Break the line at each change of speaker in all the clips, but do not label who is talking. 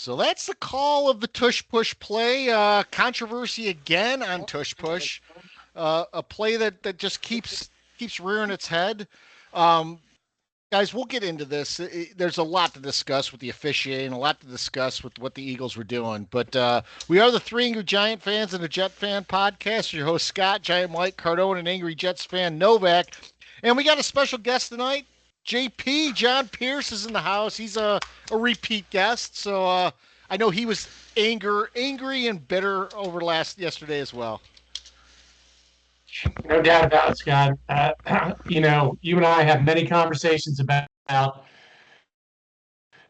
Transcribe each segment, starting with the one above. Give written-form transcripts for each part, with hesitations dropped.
So that's the call of the Tush Push play. Controversy again on Tush Push. A play that just keeps rearing its head. Um, Guys, we'll get into this. There's a lot to discuss with the officiating, a lot to discuss with what the Eagles were doing. But we are the Three Angry Giant Fans and a Jet Fan podcast. Your host, Scott, Giant Mike, Cardone, and Angry Jets fan, Novak. And we got a special guest tonight. JP, John Pierce, is in the house. He's a repeat guest. So I know he was angry and bitter over yesterday as well.
No doubt about it, Scott. You and I have many conversations about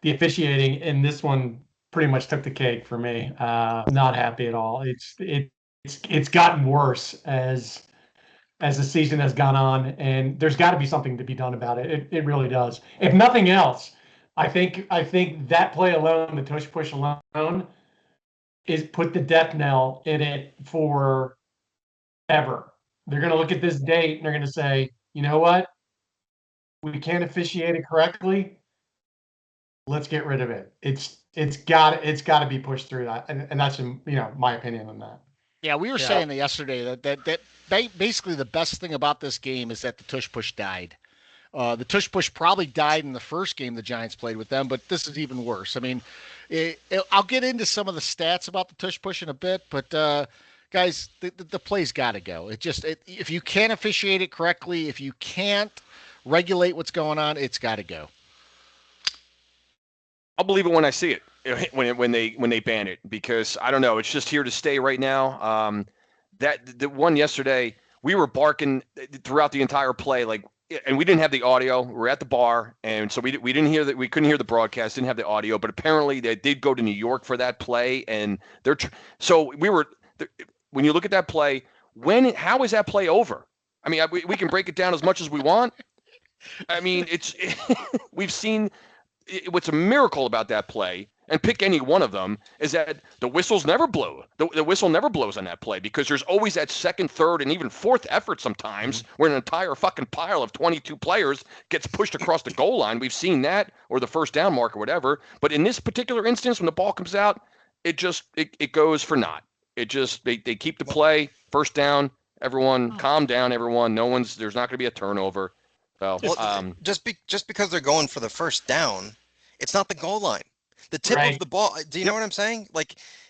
the officiating, and this one pretty much took the cake for me. Not happy at all. It's gotten worse as the season has gone on, and there's got to be something to be done about it. It really does. If nothing else, I think that play alone, the Tush Push alone, is put the death knell in it for ever. They're going to look at this date and they're going to say, you know what? We can't officiate it correctly. Let's get rid of it. It's got to be pushed through that, and that's my opinion on that.
Yeah, we were saying that yesterday that basically the best thing about this game is that the Tush Push died. The Tush Push probably died in the first game the Giants played with them, but this is even worse. I mean, I'll get into some of the stats about the Tush Push in a bit, but guys, the play's got to go. If you can't officiate it correctly, if you can't regulate what's going on, it's got to go.
I'll believe it when I see it, when they ban it, because I don't know, it's just here to stay right now. That the one yesterday, we were barking throughout the entire play, and we didn't have the audio. We were at the bar, and so we didn't hear that. We couldn't hear the broadcast, didn't have the audio, but apparently they did go to New York for that play, and so we were. When you look at that play, how is that play over? I mean, we can break it down as much as we want. I mean, we've seen what's a miracle about that play, and pick any one of them, is that the whistles never blow. The whistle never blows on that play, because there's always that second, third, and even fourth effort sometimes where an entire fucking pile of 22 players gets pushed across the goal line. We've seen that, or the first down mark or whatever. But in this particular instance, when the ball comes out, it goes for naught. It just they keep the play, first down, everyone calm down, everyone. There's not going to be a turnover. So
just because they're going for the first down, it's not the goal line. The tip of the ball. Do you know what I'm saying?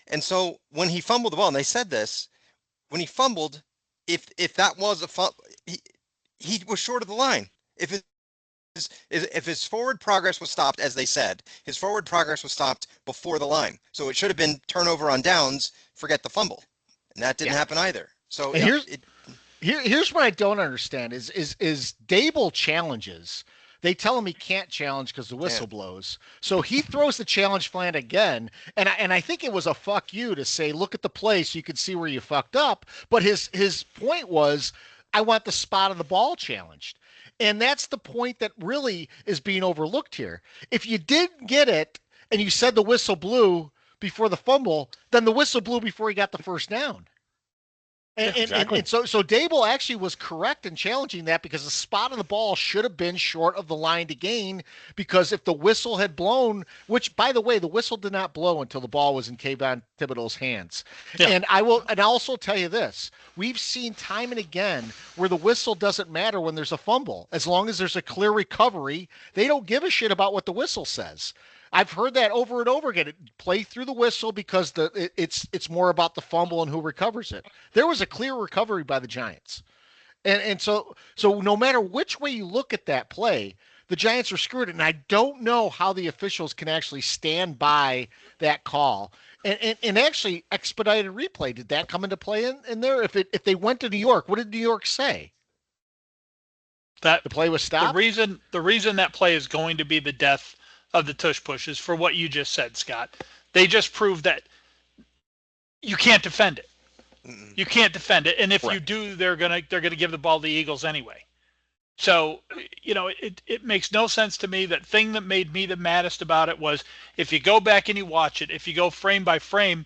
And so when he fumbled the ball, and they said this, when he fumbled, if that was a fumble, he was short of the line. If his forward progress was stopped, as they said, his forward progress was stopped before the line. So it should have been turnover on downs, forget the fumble. And that didn't happen either. So
here's what I don't understand is Dable challenges. They tell him he can't challenge because the whistle blows. So he throws the challenge flag again. And I think it was a fuck you to say, look at the play so you could see where you fucked up. But his point was, I want the spot of the ball challenged. And that's the point that really is being overlooked here. If you didn't get it and you said the whistle blew before the fumble, then the whistle blew before he got the first down. And so Dable actually was correct in challenging that, because the spot of the ball should have been short of the line to gain, because if the whistle had blown, which, by the way, the whistle did not blow until the ball was in Kayvon Thibodeau's hands. Yeah. And I'll also tell you this. We've seen time and again where the whistle doesn't matter when there's a fumble. As long as there's a clear recovery, they don't give a shit about what the whistle says. I've heard that over and over again. Play through the whistle because it's more about the fumble and who recovers it. There was a clear recovery by the Giants. And so no matter which way you look at that play, the Giants are screwed. And I don't know how the officials can actually stand by that call. And actually, expedited replay, did that come into play in there? If they went to New York, what did New York say? That the play was stopped?
The reason that play is going to be the death of the Tush Push is for what you just said, Scott. They just proved that you can't defend it. You can't defend it, and if you do, they're gonna give the ball to the Eagles anyway. So it makes no sense to me. That thing that made me the maddest about it was, if you go back and you watch it, if you go frame by frame,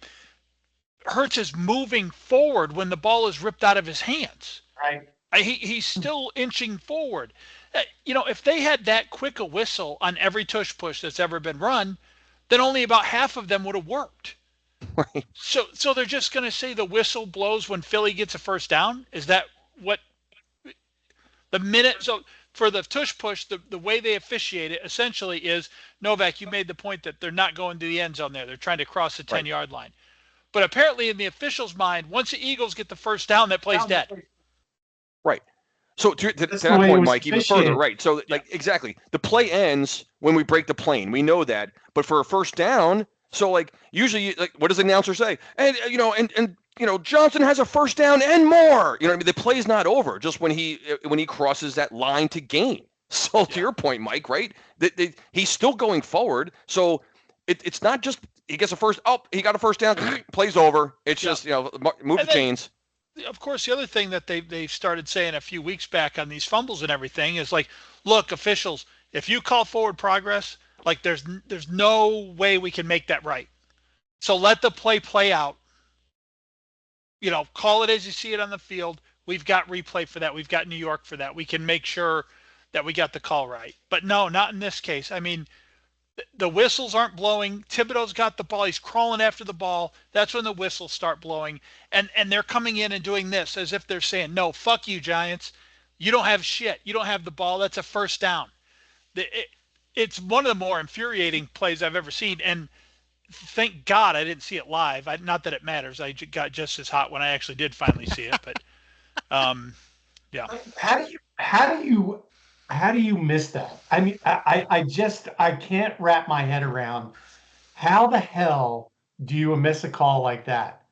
Hurts is moving forward when the ball is ripped out of his hands.
Right.
He's still inching forward. If they had that quick a whistle on every Tush Push that's ever been run, then only about half of them would have worked.
Right.
So they're just going to say the whistle blows when Philly gets a first down? Is that what the minute? So for the tush push, the way they officiate it essentially is, Novak, you made the point that they're not going to the end zone there. They're trying to cross the 10-yard line. But apparently in the official's mind, once the Eagles get the first down, that play's dead.
Right. So to that
the way it
point,
was
Mike, even
officiated.
further, right? So like exactly, the play ends when we break the plane. We know that, but for a first down, so like usually, like what does the announcer say? And Johnson has a first down and more. You know what I mean? The play's not over just when he crosses that line to gain. So to your point, Mike, right? He's still going forward. So it's not just he gets a first. Oh, he got a first down. Play's over. It's just move the chains.
Of course, the other thing that they started saying a few weeks back on these fumbles and everything is like, look, officials, if you call forward progress, like there's no way we can make that right. So let the play out. Call it as you see it on the field. We've got replay for that. We've got New York for that. We can make sure that we got the call right. But no, not in this case. I mean, the whistles aren't blowing. Thibodeau's got the ball. He's crawling after the ball. That's when the whistles start blowing. And they're coming in and doing this as if they're saying, no, fuck you, Giants. You don't have shit. You don't have the ball. That's a first down. It's one of the more infuriating plays I've ever seen. And thank God I didn't see it live. Not that it matters. I got just as hot when I actually did finally see it. But, yeah.
How do you miss that? I mean, I can't wrap my head around how the hell do you miss a call like that?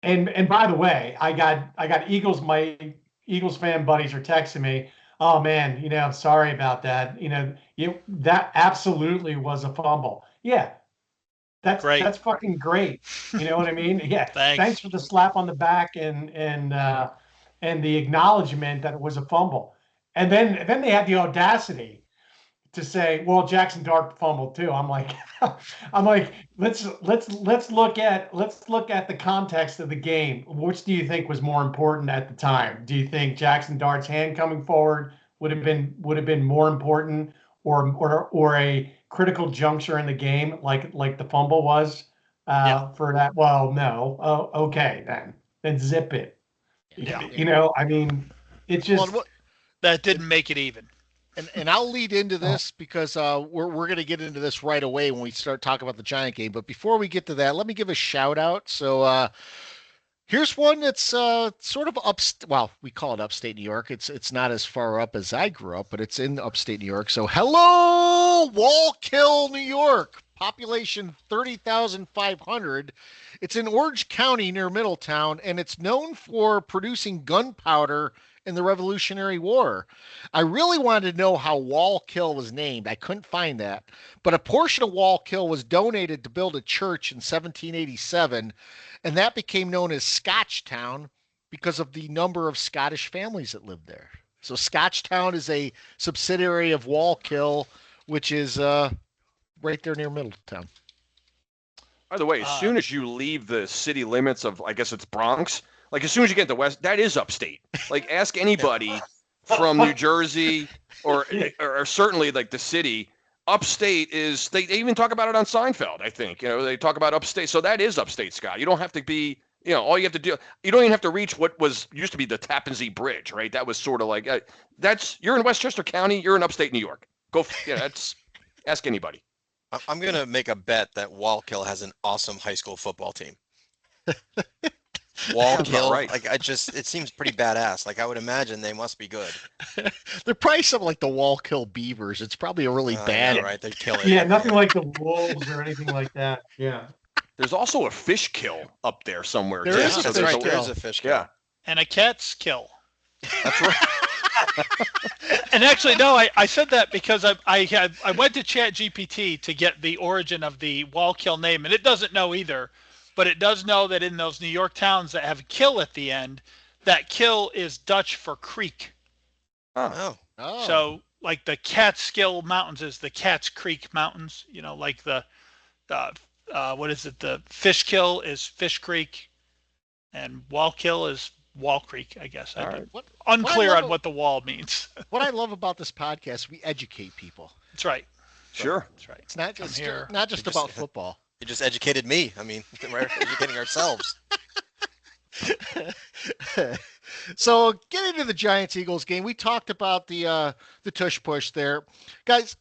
And by the way, I got my Eagles fan buddies are texting me, oh man, I'm sorry about that. That absolutely was a fumble. Yeah. That's fucking great. You know what I mean? Yeah. Thanks for the slap on the back and the acknowledgement that it was a fumble. And then they had the audacity to say, "Well, Jackson Dart fumbled too." I'm like, let's look at the context of the game. Which do you think was more important at the time? Do you think Jackson Dart's hand coming forward would have been more important, or a critical juncture in the game like the fumble was for that? Well, no. Oh, okay, then zip it.
Yeah.
I mean, it's just.
Well,
that didn't make it even.
And I'll lead into this because we're going to get into this right away when we start talking about the Giant game. But before we get to that, let me give a shout out. So here's one that's sort of well, we call it upstate New York. It's not as far up as I grew up, but it's in upstate New York. So hello, Wallkill, New York. Population 30,500. It's in Orange County near Middletown, and it's known for producing gunpowder in the Revolutionary War. I really wanted to know how Wallkill was named. I couldn't find that. But a portion of Wallkill was donated to build a church in 1787, and that became known as Scotchtown because of the number of Scottish families that lived there. So Scotchtown is a subsidiary of Wallkill, which is right there near Middletown.
By the way, as soon as you leave the city limits of, I guess it's Bronx, like as soon as you get to West, that is upstate. Like ask anybody from New Jersey or certainly like the city. Upstate is, they even talk about it on Seinfeld, I think. They talk about upstate. So that is upstate, Scott. You don't have to be, all you have to do, you don't even have to reach what used to be the Tappan Zee Bridge, right? That was sort of like, you're in Westchester County, you're in upstate New York. Ask anybody.
I'm going to make a bet that Wallkill has an awesome high school football team. Wallkill,
right.
like it seems pretty badass. Like I would imagine they must be good.
They're probably something like the Wallkill Beavers. It's probably a really bad.
Yeah, right, they kill it.
Yeah, nothing like the Wolves or anything like that. Yeah.
There's also a fish kill up there somewhere.
There is a fish kill.
There is a fish kill.
Yeah.
And a cat's kill.
That's right.
And actually, no, I said that because I went to ChatGPT to get the origin of the Wallkill name, and it doesn't know either. But it does know that in those New York towns that have kill at the end, that kill is Dutch for creek.
Oh.
So like the Catskill Mountains is the Cat's Creek Mountains, like the what is it? The Fishkill is Fish Creek, and Wallkill is Wall Creek, I guess. Unclear on what the wall means.
What I love about this podcast, we educate people.
That's right.
Sure.
That's right.
It's not just about football.
You just educated me. I mean, we're educating ourselves.
So getting to the Giants-Eagles game, we talked about the tush push there. Guys,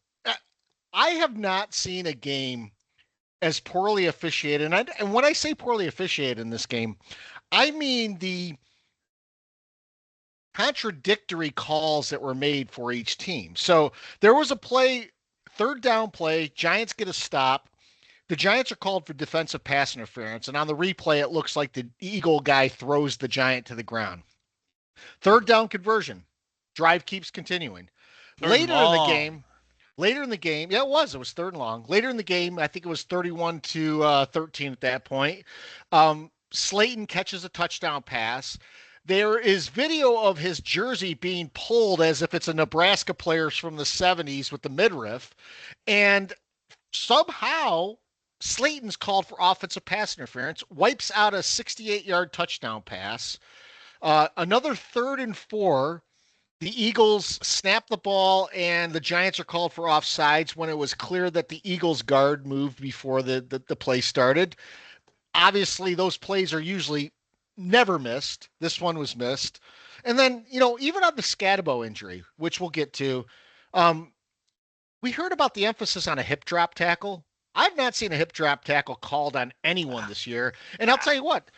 I have not seen a game as poorly officiated. And when I say poorly officiated in this game, I mean the contradictory calls that were made for each team. So there was a play, third down play, Giants get a stop. The Giants are called for defensive pass interference, and on the replay, it looks like the Eagle guy throws the Giant to the ground. Third down conversion. Drive keeps continuing. Later in the game, yeah, it was third and long. Later in the game, I think it was 31-13 at that point. Slayton catches a touchdown pass. There is video of his jersey being pulled as if it's a Nebraska player from the 70s with the midriff. And somehow Slayton's called for offensive pass interference, wipes out a 68-yard touchdown pass. Another 3rd and 4. The Eagles snap the ball, and the Giants are called for offsides when it was clear that the Eagles guard moved before the play started. Obviously, those plays are usually never missed. This one was missed. And then, even on the Scatabo injury, which we'll get to, we heard about the emphasis on a hip drop tackle. I've not seen a hip drop tackle called on anyone this year. And I'll tell you what,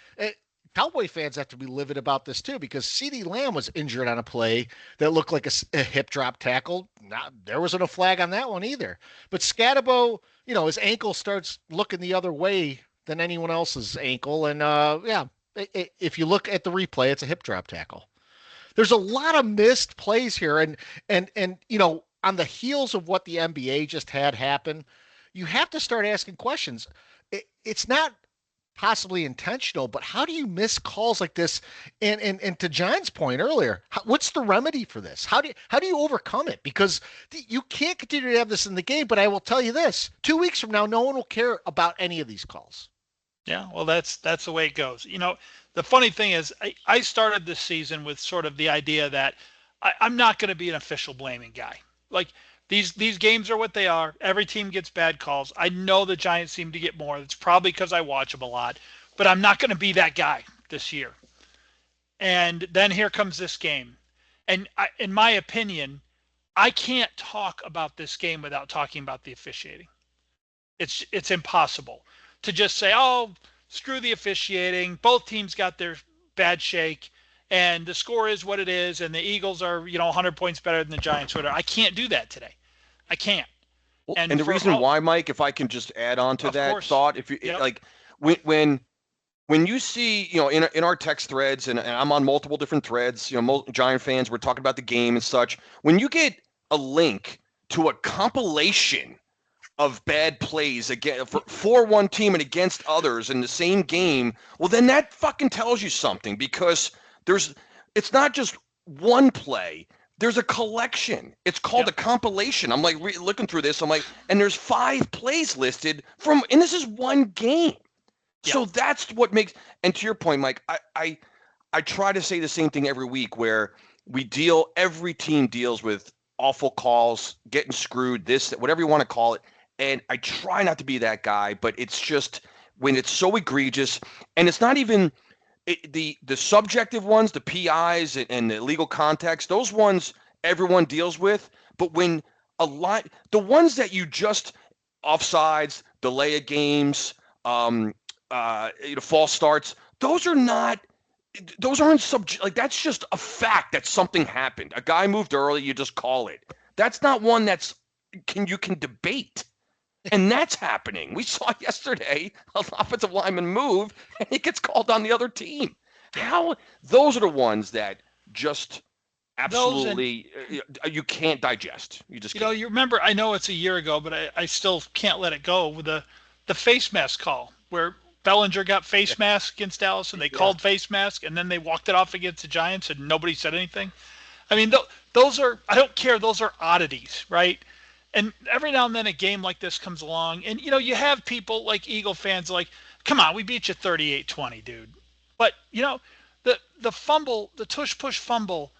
Cowboy fans have to be livid about this too, because CeeDee Lamb was injured on a play that looked like a hip drop tackle. There wasn't a flag on that one either. But Scatabo, his ankle starts looking the other way than anyone else's ankle. And if you look at the replay, it's a hip drop tackle. There's a lot of missed plays here. And on the heels of what the NBA just had happen, you have to start asking questions. It's not possibly intentional, but how do you miss calls like this? And to John's point earlier, what's the remedy for this? How do you overcome it? Because you can't continue to have this in the game. But I will tell you this: 2 weeks from now, no one will care about any of these calls.
Yeah, well, that's the way it goes. The funny thing is, I started this season with sort of the idea that I'm not going to be an official blaming guy. Like, these games are what they are. Every team gets bad calls. I know the Giants seem to get more. It's probably because I watch them a lot. But I'm not going to be that guy this year. And then here comes this game. And in my opinion, I can't talk about this game without talking about the officiating. It's impossible to just say, oh, screw the officiating. Both teams got their bad shake. And the score is what it is, and the Eagles are, 100 points better than the Giants. Whatever. I can't do that today. I can't.
Well, and the reason why, Mike, if I can just add on to that thought, if you like, when you see, in our text threads, and I'm on multiple different threads, Giant fans, we're talking about the game and such. When you get a link to a compilation of bad plays again for one team and against others in the same game, well, then that fucking tells you something, because it's not just one play. There's a collection. It's called a compilation. I'm like looking through this. I'm like, and there's 5 plays listed and this is one game. Yep. So that's what makes. And to your point, Mike, I try to say the same thing every week, where every team deals with awful calls, getting screwed, whatever you want to call it. And I try not to be that guy, but it's just when it's so egregious, and it's not even. The subjective ones, the PIs and the legal context, those ones everyone deals with. But when the ones that you just offsides, delay of games, false starts, those aren't like, that's just a fact that something happened. A guy moved early, you just call it. That's not one you can debate. And that's happening. We saw yesterday an offensive lineman move, and he gets called on the other team. Those are the ones that just absolutely you can't digest. You just can't.
You remember, I know it's a year ago, but I still can't let it go with the face mask call, where Bellinger got face mask against Dallas, and they called face mask, and then they walked it off against the Giants, and nobody said anything. I mean, those are, I don't care. Those are oddities, right? And every now and then a game like this comes along, and, you have people like Eagle fans like, come on, we beat you 38-20, dude. But, the fumble, the tush push fumble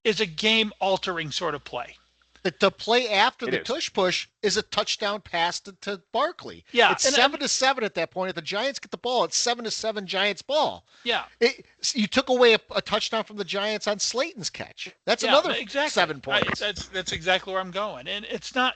is a game-altering sort of play.
The play after
It
the
is.
tush push is a touchdown pass to Barkley.
Yeah,
It's 7-7 at that point. If the Giants get the ball, it's 7-7 Giants ball.
Yeah.
You took away a touchdown from the Giants on Slayton's catch. That's another
exactly.
7 points.
That's exactly where I'm going. And it's not,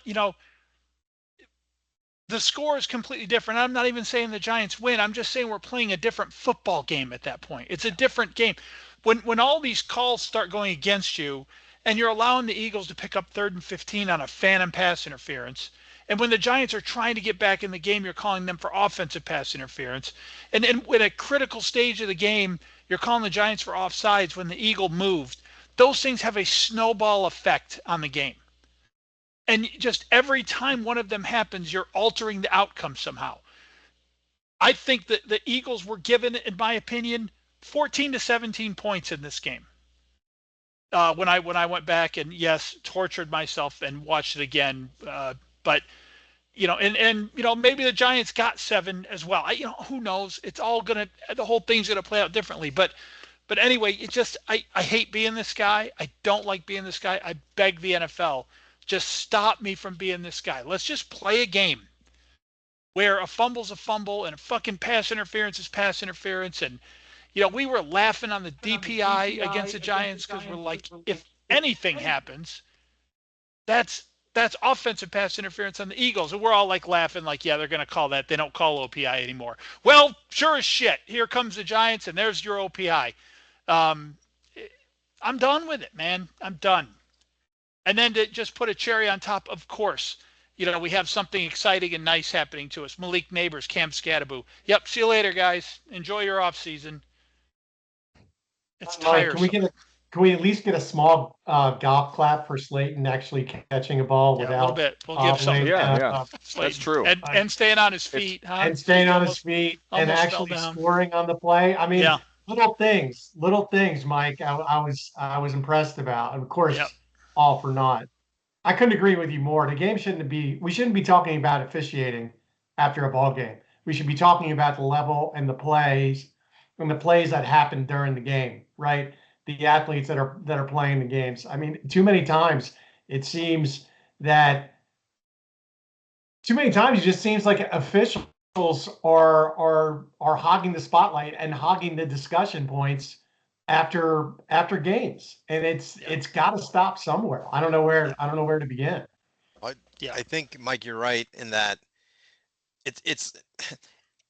the score is completely different. I'm not even saying the Giants win. I'm just saying we're playing a different football game at that point. It's a different game. When all these calls start going against you and you're allowing the Eagles to pick up 3rd and 15 on a phantom pass interference, and when the Giants are trying to get back in the game, you're calling them for offensive pass interference. And in a critical stage of the game, you're calling the Giants for offsides when the Eagle moved. Those things have a snowball effect on the game. And just every time one of them happens, you're altering the outcome somehow. I think that the Eagles were given, in my opinion, 14 to 17 points in this game. When I went back and, yes, tortured myself and watched it again. But, maybe the Giants got 7 as well. Who knows? It's all the whole thing's going to play out differently. But anyway, I hate being this guy. I don't like being this guy. I beg the NFL, just stop me from being this guy. Let's just play a game where a fumble's a fumble and a fucking pass interference is pass interference. And, we were laughing on the DPI against the Giants because we're like, if anything happens, that's offensive pass interference on the Eagles. And we're all like laughing like, yeah, they're going to call that. They don't call OPI anymore. Well, sure as shit. Here comes the Giants and there's your OPI. I'm done with it, man. I'm done. And then to just put a cherry on top, of course, we have something exciting and nice happening to us. Malik Neighbors, Camp Scattaboo. Yep, see you later, guys. Enjoy your off season. It's tiresome.
Can we at least get a small golf clap for Slayton actually catching a ball without?
A little bit. We'll give something.
Yeah. That's true.
And staying on his feet, huh?
And staying on his feet and actually scoring on the play. I mean, little things, Mike. I was impressed about, and of course. Yep. All for naught. I couldn't agree with you more. The game we shouldn't be talking about officiating after a ball game. We should be talking about the level and the plays that happen during the game, right? The athletes that are playing the games. I mean, too many times it just seems like officials are hogging the spotlight and hogging the discussion points after games, and it's got to stop somewhere. I don't know where to begin.
I think, Mike, you're right in that it's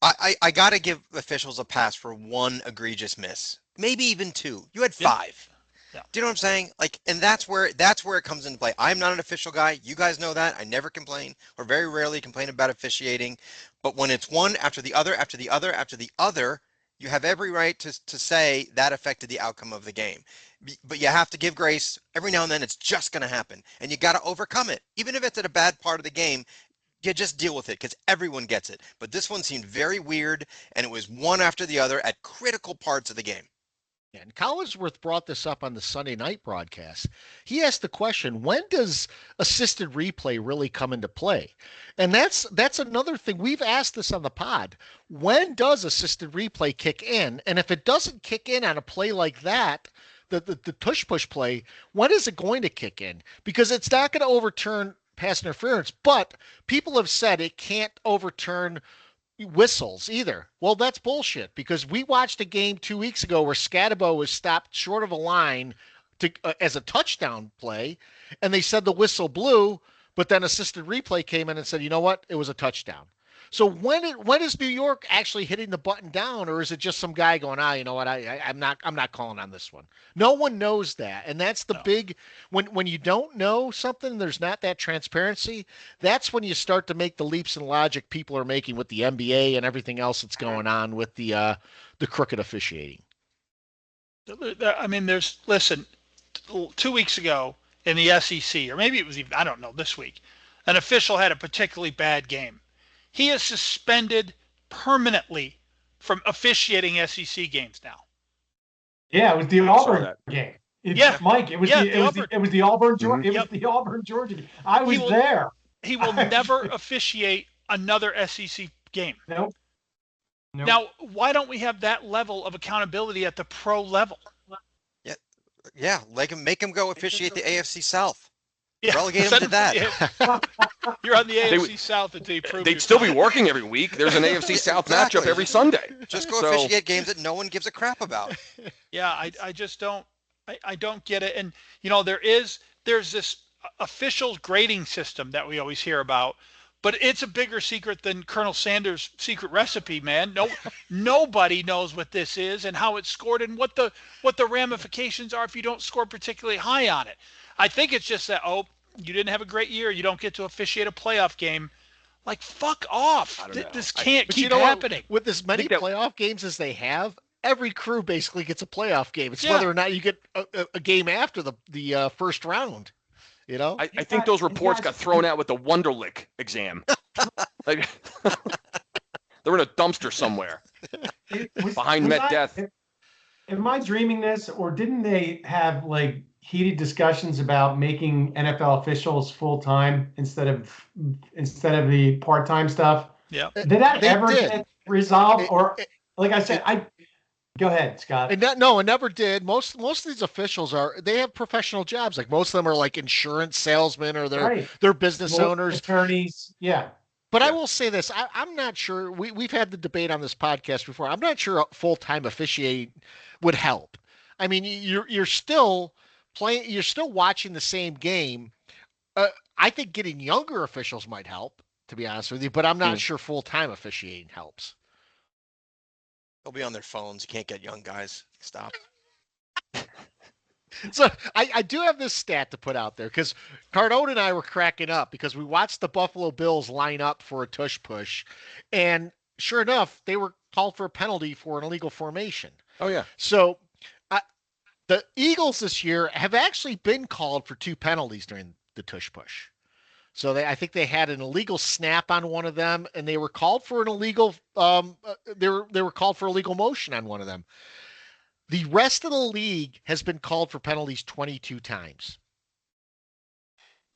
I got to give officials a pass for one egregious miss, maybe even 2. You had 5.
Yeah.
Do you know what I'm saying? Like, and that's where it comes into play. I'm not an official guy. You guys know that. I never complain, or very rarely complain about officiating. But when it's one after the other, after the other, after the other, you have every right to say that affected the outcome of the game. But you have to give grace. Every now and then it's just going to happen. And you got to overcome it. Even if it's at a bad part of the game, you just deal with it because everyone gets it. But this one seemed very weird, and it was one after the other at critical parts of the game.
And Collinsworth brought this up on the Sunday night broadcast. He asked the question, when does assisted replay really come into play? And that's another thing. We've asked this on the pod. When does assisted replay kick in? And if it doesn't kick in on a play like that, the tush push play, when is it going to kick in? Because it's not going to overturn pass interference, but people have said it can't overturn whistles either. Well, that's bullshit, because we watched a game 2 weeks ago where Scatabo was stopped short of a line as a touchdown play, and they said the whistle blew, but then assisted replay came in and said, you know what, it was a touchdown. So when is New York actually hitting the button down, or is it just some guy going, you know what, I'm not calling on this one? No one knows that, and that's the big when you don't know something, there's not that transparency. That's when you start to make the leaps in logic people are making with the NBA and everything else that's going on with the crooked officiating.
I mean, listen, 2 weeks ago in the SEC, or maybe it was even, I don't know, this week, an official had a particularly bad game. He is suspended permanently from officiating SEC games now.
Yeah, it was the Auburn game. Mike, it was the Auburn Georgia. It was the Auburn Georgia game. I was there.
He will never officiate another SEC game.
Nope.
Now, why don't we have that level of accountability at the pro level?
Yeah, make him go officiate the AFC South.
Yeah,
Relegate them to that.
You're on the AFC South until you prove
They'd still be working every week. There's an AFC South
Exactly.
matchup every Sunday.
Just go officiate games that no one gives a crap about.
Yeah, I just don't. I don't get it. And you know, there's this official grading system that we always hear about, but it's a bigger secret than Colonel Sanders' secret recipe, man. Nobody knows what this is and how it's scored and what the ramifications are if you don't score particularly high on it. I think it's just that, oh, you didn't have a great year, you don't get to officiate a playoff game. Like, fuck off. This can't keep happening.
With as many playoff games as they have, every crew basically gets a playoff game. It's whether or not you get a game after the first round. You know,
I think those reports got thrown out with the Wonderlic exam. Like, they're in a dumpster somewhere behind Met Death.
Am I dreaming this, or didn't they have like heated discussions about making NFL officials full time instead of the part time stuff?
Yeah.
Did that ever get resolved? Like I said, go ahead, Scott.
It never did. Most of these officials they have professional jobs. Like most of them are like insurance salesmen or they're business owners,
attorneys. Yeah.
But I will say this: I'm not sure. We've had the debate on this podcast before. I'm not sure full-time officiating would help. I mean, you're still playing. You're still watching the same game. I think getting younger officials might help, to be honest with you. But I'm not sure full-time officiating helps.
They'll be on their phones. You can't get young guys. Stop.
So I do have this stat to put out there because Cardone and I were cracking up because we watched the Buffalo Bills line up for a tush push, and sure enough, they were called for a penalty for an illegal formation.
Oh yeah.
So the Eagles this year have actually been called for 2 penalties during the tush push. So I think they had an illegal snap on one of them, and they were called for an illegal. They were called for illegal motion on one of them. The rest of the league has been called for penalties 22 times.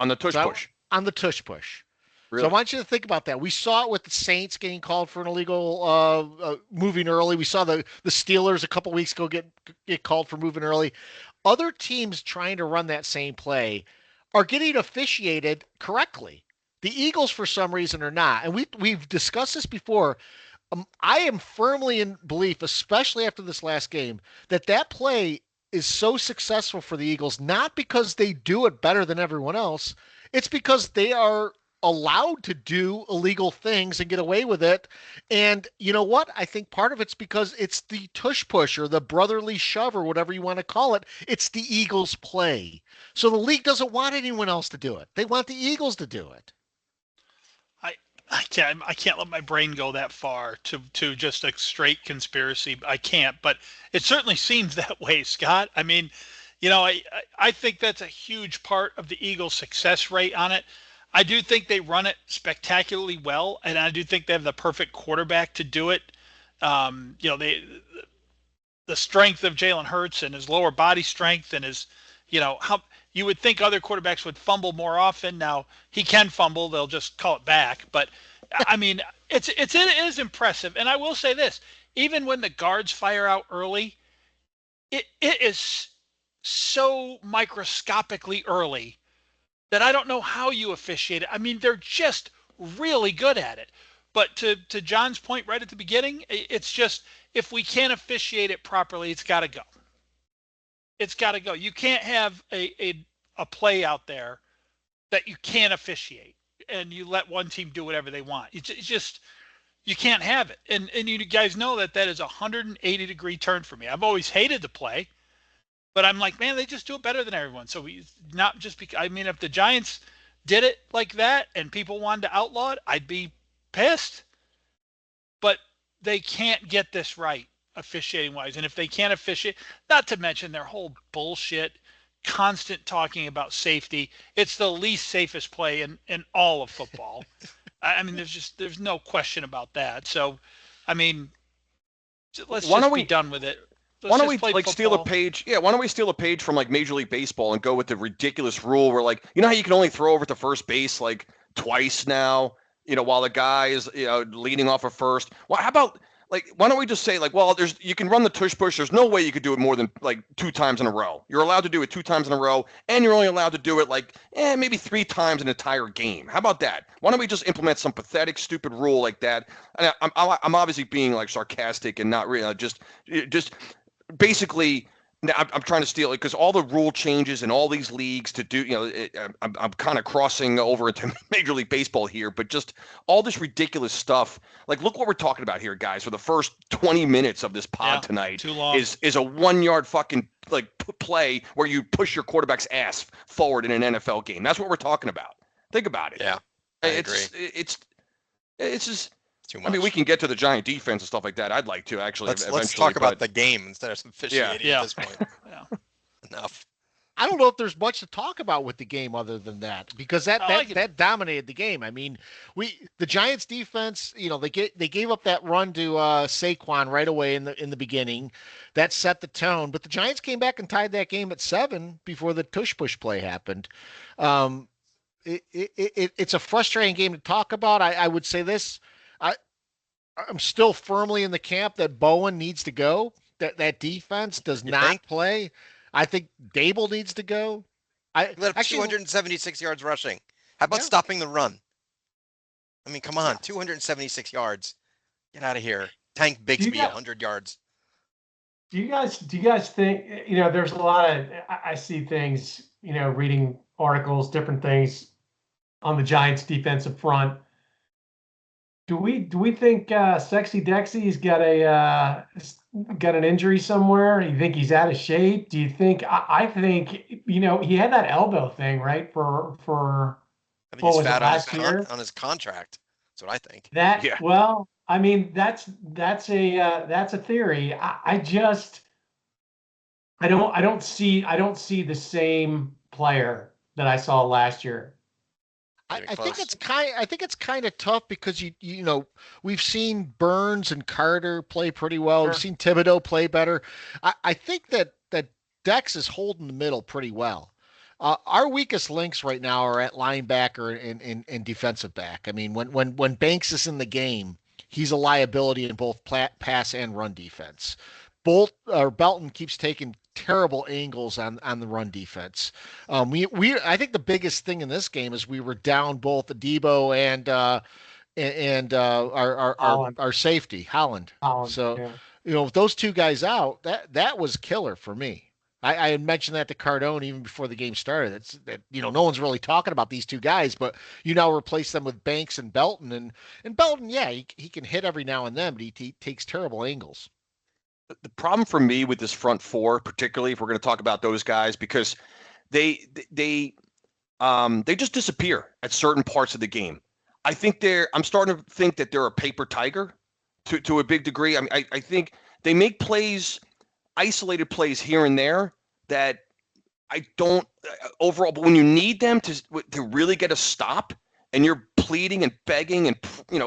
On the tush push.
On the tush push.
Really?
So I want you to think about that. We saw it with the Saints getting called for an illegal moving early. We saw the Steelers a couple weeks ago get called for moving early. Other teams trying to run that same play are getting officiated correctly. The Eagles, for some reason, are not. And we've discussed this before. I am firmly in belief, especially after this last game, that play is so successful for the Eagles, not because they do it better than everyone else. It's because they are allowed to do illegal things and get away with it. And you know what? I think part of it's because it's the tush push or the brotherly shove or whatever you want to call it. It's the Eagles' play. So the league doesn't want anyone else to do it. They want the Eagles to do it.
I can't let my brain go that far to just a straight conspiracy. I can't, but it certainly seems that way, Scott. I mean, you know, I think that's a huge part of the Eagles' success rate on it. I do think they run it spectacularly well, and I do think they have the perfect quarterback to do it. You know, the strength of Jalen Hurts and his lower body strength and his, you know, how you would think other quarterbacks would fumble more often. Now he can fumble; they'll just call it back. But I mean, it is impressive. And I will say this: even when the guards fire out early, it is so microscopically early that I don't know how you officiate it. I mean, they're just really good at it. But to John's point right at the beginning, it's just if we can't officiate it properly, it's got to go. It's got to go. You can't have a play out there that you can't officiate and you let one team do whatever they want. It's just you can't have it. And you guys know that is a 180-degree turn for me. I've always hated the play, but I'm like, man, they just do it better than everyone. So not just because, I mean, if the Giants did it like that and people wanted to outlaw it, I'd be pissed. But they can't get this right officiating wise. And if they can't officiate, not to mention their whole bullshit, constant talking about safety, it's the least safest play in all of football. I mean, there's no question about that. So, I mean, let's be done with it.
Why don't we like steal a page? Yeah, why don't we steal a page from like Major League Baseball and go with the ridiculous rule where, like, you know how you can only throw over to first base like twice now, you know, while the guy is, you know, leading off of first. Well, how about like, why don't we just say, like, well, you can run the tush push. There's no way you could do it more than like 2 times in a row. You're allowed to do it 2 times in a row, and you're only allowed to do it like maybe 3 times an entire game. How about that? Why don't we just implement some pathetic, stupid rule like that? And I'm obviously being like sarcastic and not really just basically. Now, I'm trying to steal it because all the rule changes in all these leagues to do, I'm kind of crossing over into Major League Baseball here, but just all this ridiculous stuff. Like, look what we're talking about here, guys. For the first 20 minutes of this pod tonight,
too long.
is a 1 yard fucking like play where you push your quarterback's ass forward in an NFL game. That's what we're talking about. Think about it.
Yeah, I agree.
It's just.
Too much.
I mean, we can get to the Giant defense and stuff like that. I'd like to actually.
Let's talk about the game instead of officiating at this point.
Yeah.
Enough.
I don't know if there's much to talk about with the game other than that, because that dominated the game. I mean, the Giants defense, they gave up that run to Saquon right away in the beginning. That set the tone, but the Giants came back and tied that game at 7 before the tush push play happened. It's a frustrating game to talk about. I would say this. I'm still firmly in the camp that Bowen needs to go. That defense does not play. I think Dable needs to go.
Let up 276 yards rushing. How about stopping the run? I mean, come on, 276 yards. Get out of here. Tank Bigsby 100 yards.
Do you guys think, there's a lot of, I see things, reading articles, different things on the Giants defensive front. Do we think Sexy Dexy's got an injury somewhere? You think he's out of shape? Do you think? I think he had that elbow thing, right? For
I think he's fat on his contract. That's what I think.
Well, I mean that's a theory. I don't see the same player that I saw last year.
I think it's kind of tough because we've seen Burns and Carter play pretty well. Sure. We've seen Thibodeau play better. I think that Dex is holding the middle pretty well. Our weakest links right now are at linebacker and defensive back. I mean, when Banks is in the game, he's a liability in both pass and run defense. Belton keeps taking terrible angles on the run defense. I think the biggest thing in this game is we were down both Debo and our safety Holland. So with those two guys out, that was killer for me. I had mentioned that to Cardone even before the game started. No one's really talking about these two guys, but you now replace them with Banks and Belton, and Belton, he can hit every now and then, but he takes terrible angles.
The problem for me with this front four, particularly if we're going to talk about those guys, because they just disappear at certain parts of the game. I'm starting to think that they're a paper tiger to a big degree. I mean, I think they make plays, isolated plays here and there that I don't overall. But when you need them to really get a stop, and you're pleading and begging and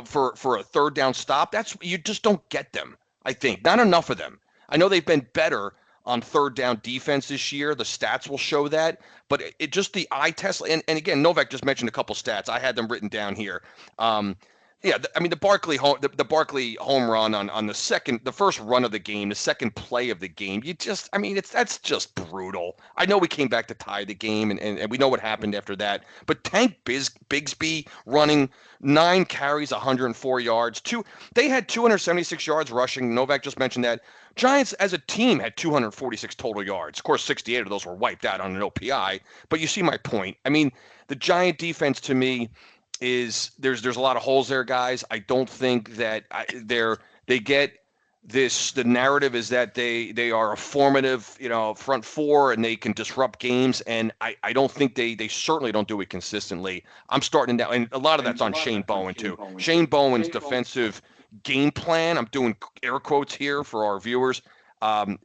for a third down stop, you just don't get them. I think not enough of them. I know they've been better on third down defense this year. The stats will show that, but it just the eye test. And again, Novak just mentioned a couple stats. I had them written down here. The Barkley home run on the first run of the game, the second play of the game. That's just brutal. I know we came back to tie the game, and we know what happened after that. But Tank Bigsby running 9 carries, 104 yards. They had 276 yards rushing. Novak just mentioned that. Giants as a team had 246 total yards. Of course, 68 of those were wiped out on an OPI. But you see my point. I mean, the Giant defense to me is there's a lot of holes there, guys. I don't think that they get this. The narrative is that they are a formative, front four, and they can disrupt games. And I don't think they certainly don't do it consistently. I'm starting to, and a lot of that's on Shane Bowen too. Shane Bowen's defensive game plan, I'm doing air quotes here for our viewers.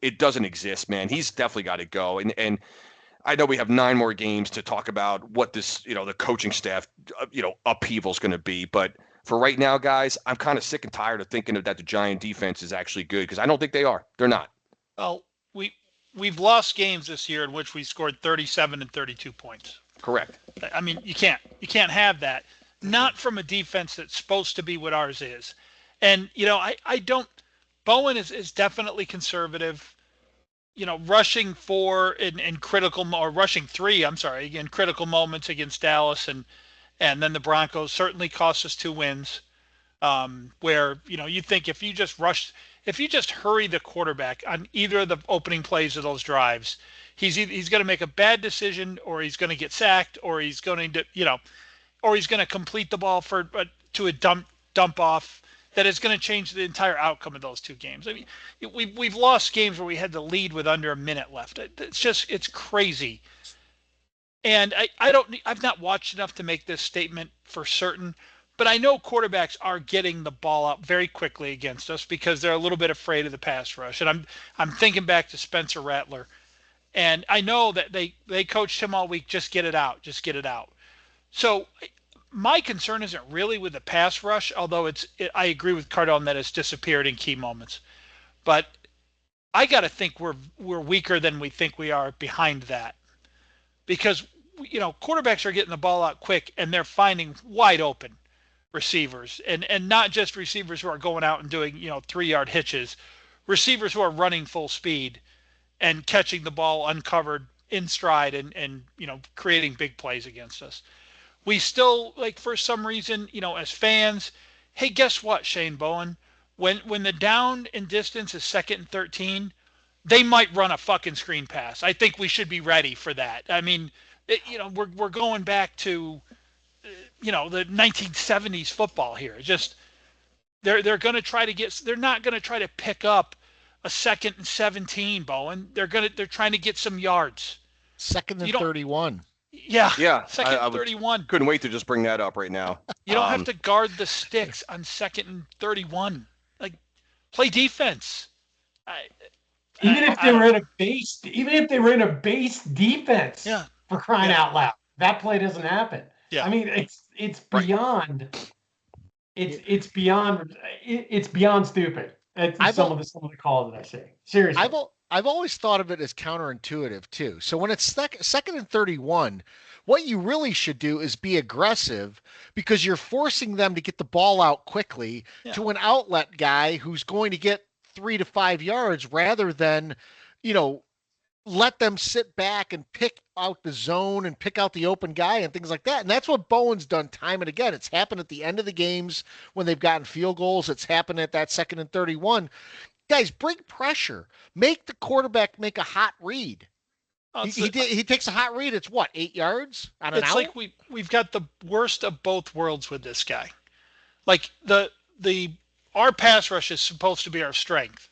It doesn't exist, man. He's definitely got to go. And I know we have 9 more games to talk about what this, the coaching staff, upheaval is going to be. But for right now, guys, I'm kind of sick and tired of thinking that the Giant defense is actually good, because I don't think they are. They're not.
Well, we've lost games this year in which we scored 37 and 32 points.
Correct.
I mean, you can't have that. Not from a defense that's supposed to be what ours is. And, I don't Bowen is definitely conservative. Rushing 4 in critical, or rushing 3, I'm sorry, in critical moments against Dallas and then the Broncos certainly cost us 2 wins. Where you think if you just hurry the quarterback on either of the opening plays of those drives, he's going to make a bad decision, or he's going to get sacked, or he's going to or he's going to complete the ball to a dump off that is going to change the entire outcome of those 2 games. I mean, we've lost games where we had to lead with under a minute left. It's crazy. And I've not watched enough to make this statement for certain, but I know quarterbacks are getting the ball out very quickly against us because they're a little bit afraid of the pass rush. And I'm thinking back to Spencer Rattler, and I know that they coached him all week, just get it out, just get it out. So my concern isn't really with the pass rush, although I agree with Cardone that it's disappeared in key moments. But I got to think we're weaker than we think we are behind that, because quarterbacks are getting the ball out quick and they're finding wide open receivers, and not just receivers who are going out and doing 3-yard hitches, receivers who are running full speed and catching the ball uncovered in stride and creating big plays against us. We still, for some reason, as fans, hey, guess what, Shane Bowen? When the down and distance is 2nd and 13, they might run a fucking screen pass. I think we should be ready for that. I mean, we're going back to, the 1970s football here. Just they're going to try to they're not going to try to pick up a 2nd and 17, Bowen. They're trying to get some yards.
2nd and 31.
Yeah.
2nd
and 31.
Couldn't wait to just bring that up right now.
You don't have to guard the sticks on 2nd and 31. Play defense.
Even if they were in a base defense, for crying out loud, that play doesn't happen.
Yeah.
I mean, it's beyond. It's beyond stupid. Some of the calls that I say. Seriously.
I've always thought of it as counterintuitive too. So when it's 2nd and 31, what you really should do is be aggressive, because you're forcing them to get the ball out quickly to an outlet guy who's going to get 3 to 5 yards, rather than, let them sit back and pick out the zone and pick out the open guy and things like that. And that's what Bowen's done time and again. It's happened at the end of the games when they've gotten field goals. It's happened at that 2nd and 31. Guys, bring pressure. Make the quarterback make a hot read. He takes a hot read. It's 8 yards on an out?
It's like we've got the worst of both worlds with this guy. Our pass rush is supposed to be our strength,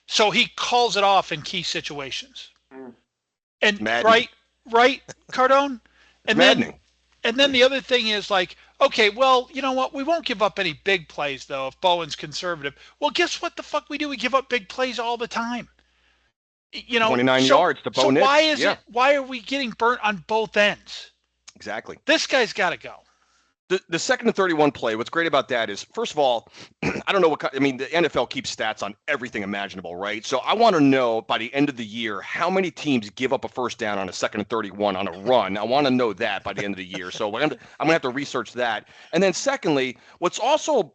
so he calls it off in key situations. And
maddening.
right, Cardone. And
maddening.
Then the other thing is okay, well, you know what? We won't give up any big plays though if Bowen's conservative. Well, guess what the fuck we do? We give up big plays all the time.
29 yards to Bo Nix.
Why are we getting burnt on both ends?
Exactly.
This guy's got to go.
The 2nd and 31 play, what's great about that is, first of all, I don't know the NFL keeps stats on everything imaginable, right? So I want to know by the end of the year how many teams give up a first down on a 2nd and 31 on a run. I want to know that by the end of the year. So I'm going to have to research that. And then secondly, what's also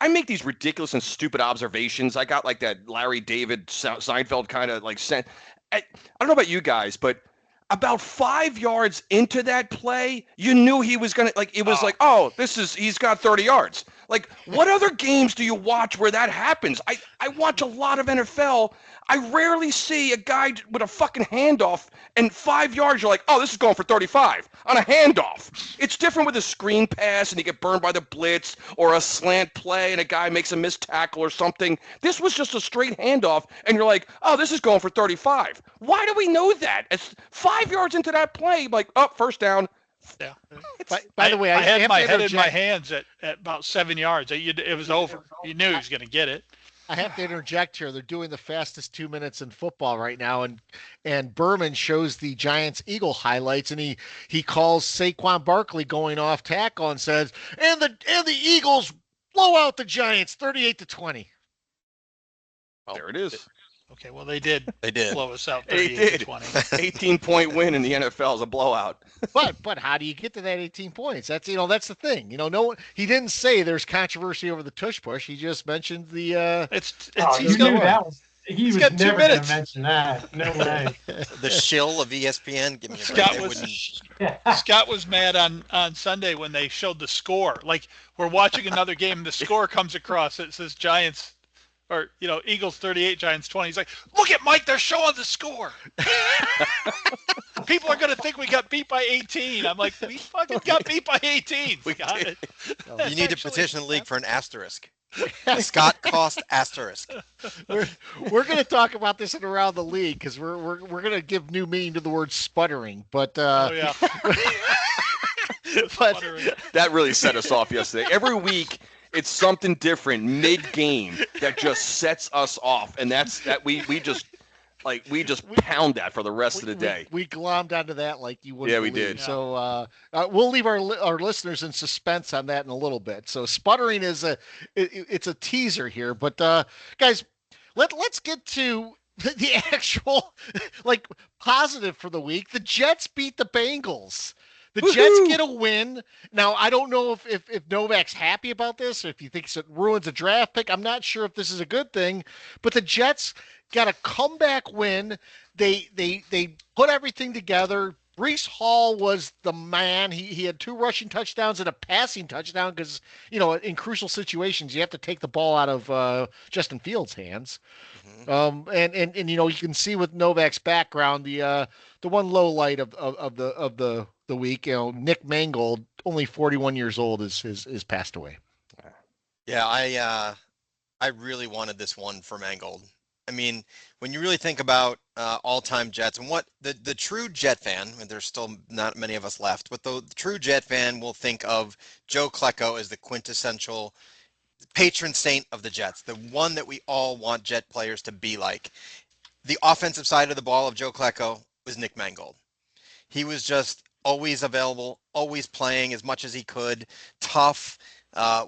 I make these ridiculous and stupid observations. I got that Larry David Seinfeld kind of sent. I don't know about you guys, but about 5 yards into that play, you knew he was going to, he's got 30 yards. What other games do you watch where that happens? I watch a lot of NFL. I rarely see a guy with a fucking handoff and 5 yards, you're like, oh, this is going for 35 on a handoff. It's different with a screen pass and you get burned by the blitz, or a slant play and a guy makes a missed tackle or something. This was just a straight handoff and you're like, oh, this is going for 35. Why do we know that? It's 5 yards into that play, first down.
Yeah.
By the way,
I had my head in my hands at about 7 yards. It was over. You knew he was going to get it.
I have to interject here. They're doing the fastest 2 minutes in football right now, and Berman shows the Giants-Eagle highlights, and he calls Saquon Barkley going off tackle and says, and the Eagles blow out the Giants 38-20.
There it is.
Okay, well, they did blow us out
They
38-20.
18-point win in the NFL is a blowout.
But how do you get to that 18 points? That's that's the thing. No, he didn't say there's controversy over the tush push. He just mentioned the.
You knew that was. He was
got 2
never going to
minutes.
mention that. No way.
The shill of ESPN. Give me a break.
Scott was mad on Sunday when they showed the score. Like, we're watching another game, and the score comes across. It says Giants, or Eagles 38, Giants 20. He's like, "Look at Mike, they're showing the score." People are gonna think we got beat by 18. I'm like, we fucking got beat by 18. Scott.
You need to petition the league for an asterisk. Scott cost asterisk.
We're going to talk about this in around the league because we're going to give new meaning to the word sputtering. But
yeah.
but
that really set us off yesterday. Every week it's something different mid-game that just sets us off, and we just pound that for the rest of the day.
We glommed onto that like you wouldn't.
Yeah, we
believe.
did.
So we'll leave our listeners in suspense on that in a little bit. So sputtering is it's a teaser here, but guys, let's get to the actual positive for the week. The Jets beat the Bengals. The Jets get a win. Now, I don't know if Novak's happy about this or if he thinks it ruins a draft pick. I'm not sure if this is a good thing, but the Jets got a comeback win. They put everything together. Breece Hall was the man. He had 2 rushing touchdowns and a passing touchdown because, in crucial situations, you have to take the ball out of Justin Fields' hands. And you can see with Novak's background, the one low light of the week, Nick Mangold, only 41 years old, is passed away.
Yeah, I really wanted this one for Mangold. I mean, when you really think about all-time Jets and what the true Jet fan, and there's still not many of us left, but the true Jet fan will think of Joe Klecko as the quintessential patron saint of the Jets, the one that we all want Jet players to be like. The offensive side of the ball of Joe Klecko was Nick Mangold. He was just always available, always playing as much as he could, tough,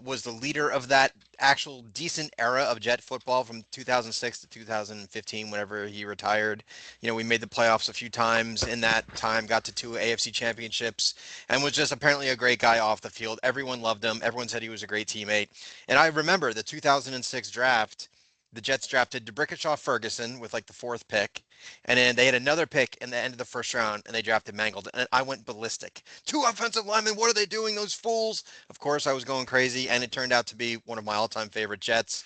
was the leader of that actual decent era of Jet football from 2006 to 2015, whenever he retired. We made the playoffs a few times in that time, got to 2 AFC championships, and was just apparently a great guy off the field. Everyone loved him. Everyone said he was a great teammate. And I remember the 2006 draft, the Jets drafted DeBrickashaw Ferguson with the 4th pick. And then they had another pick in the end of the 1st round, and they drafted Mangold. And I went ballistic. 2 offensive linemen, what are they doing, those fools? Of course, I was going crazy, and it turned out to be one of my all-time favorite Jets.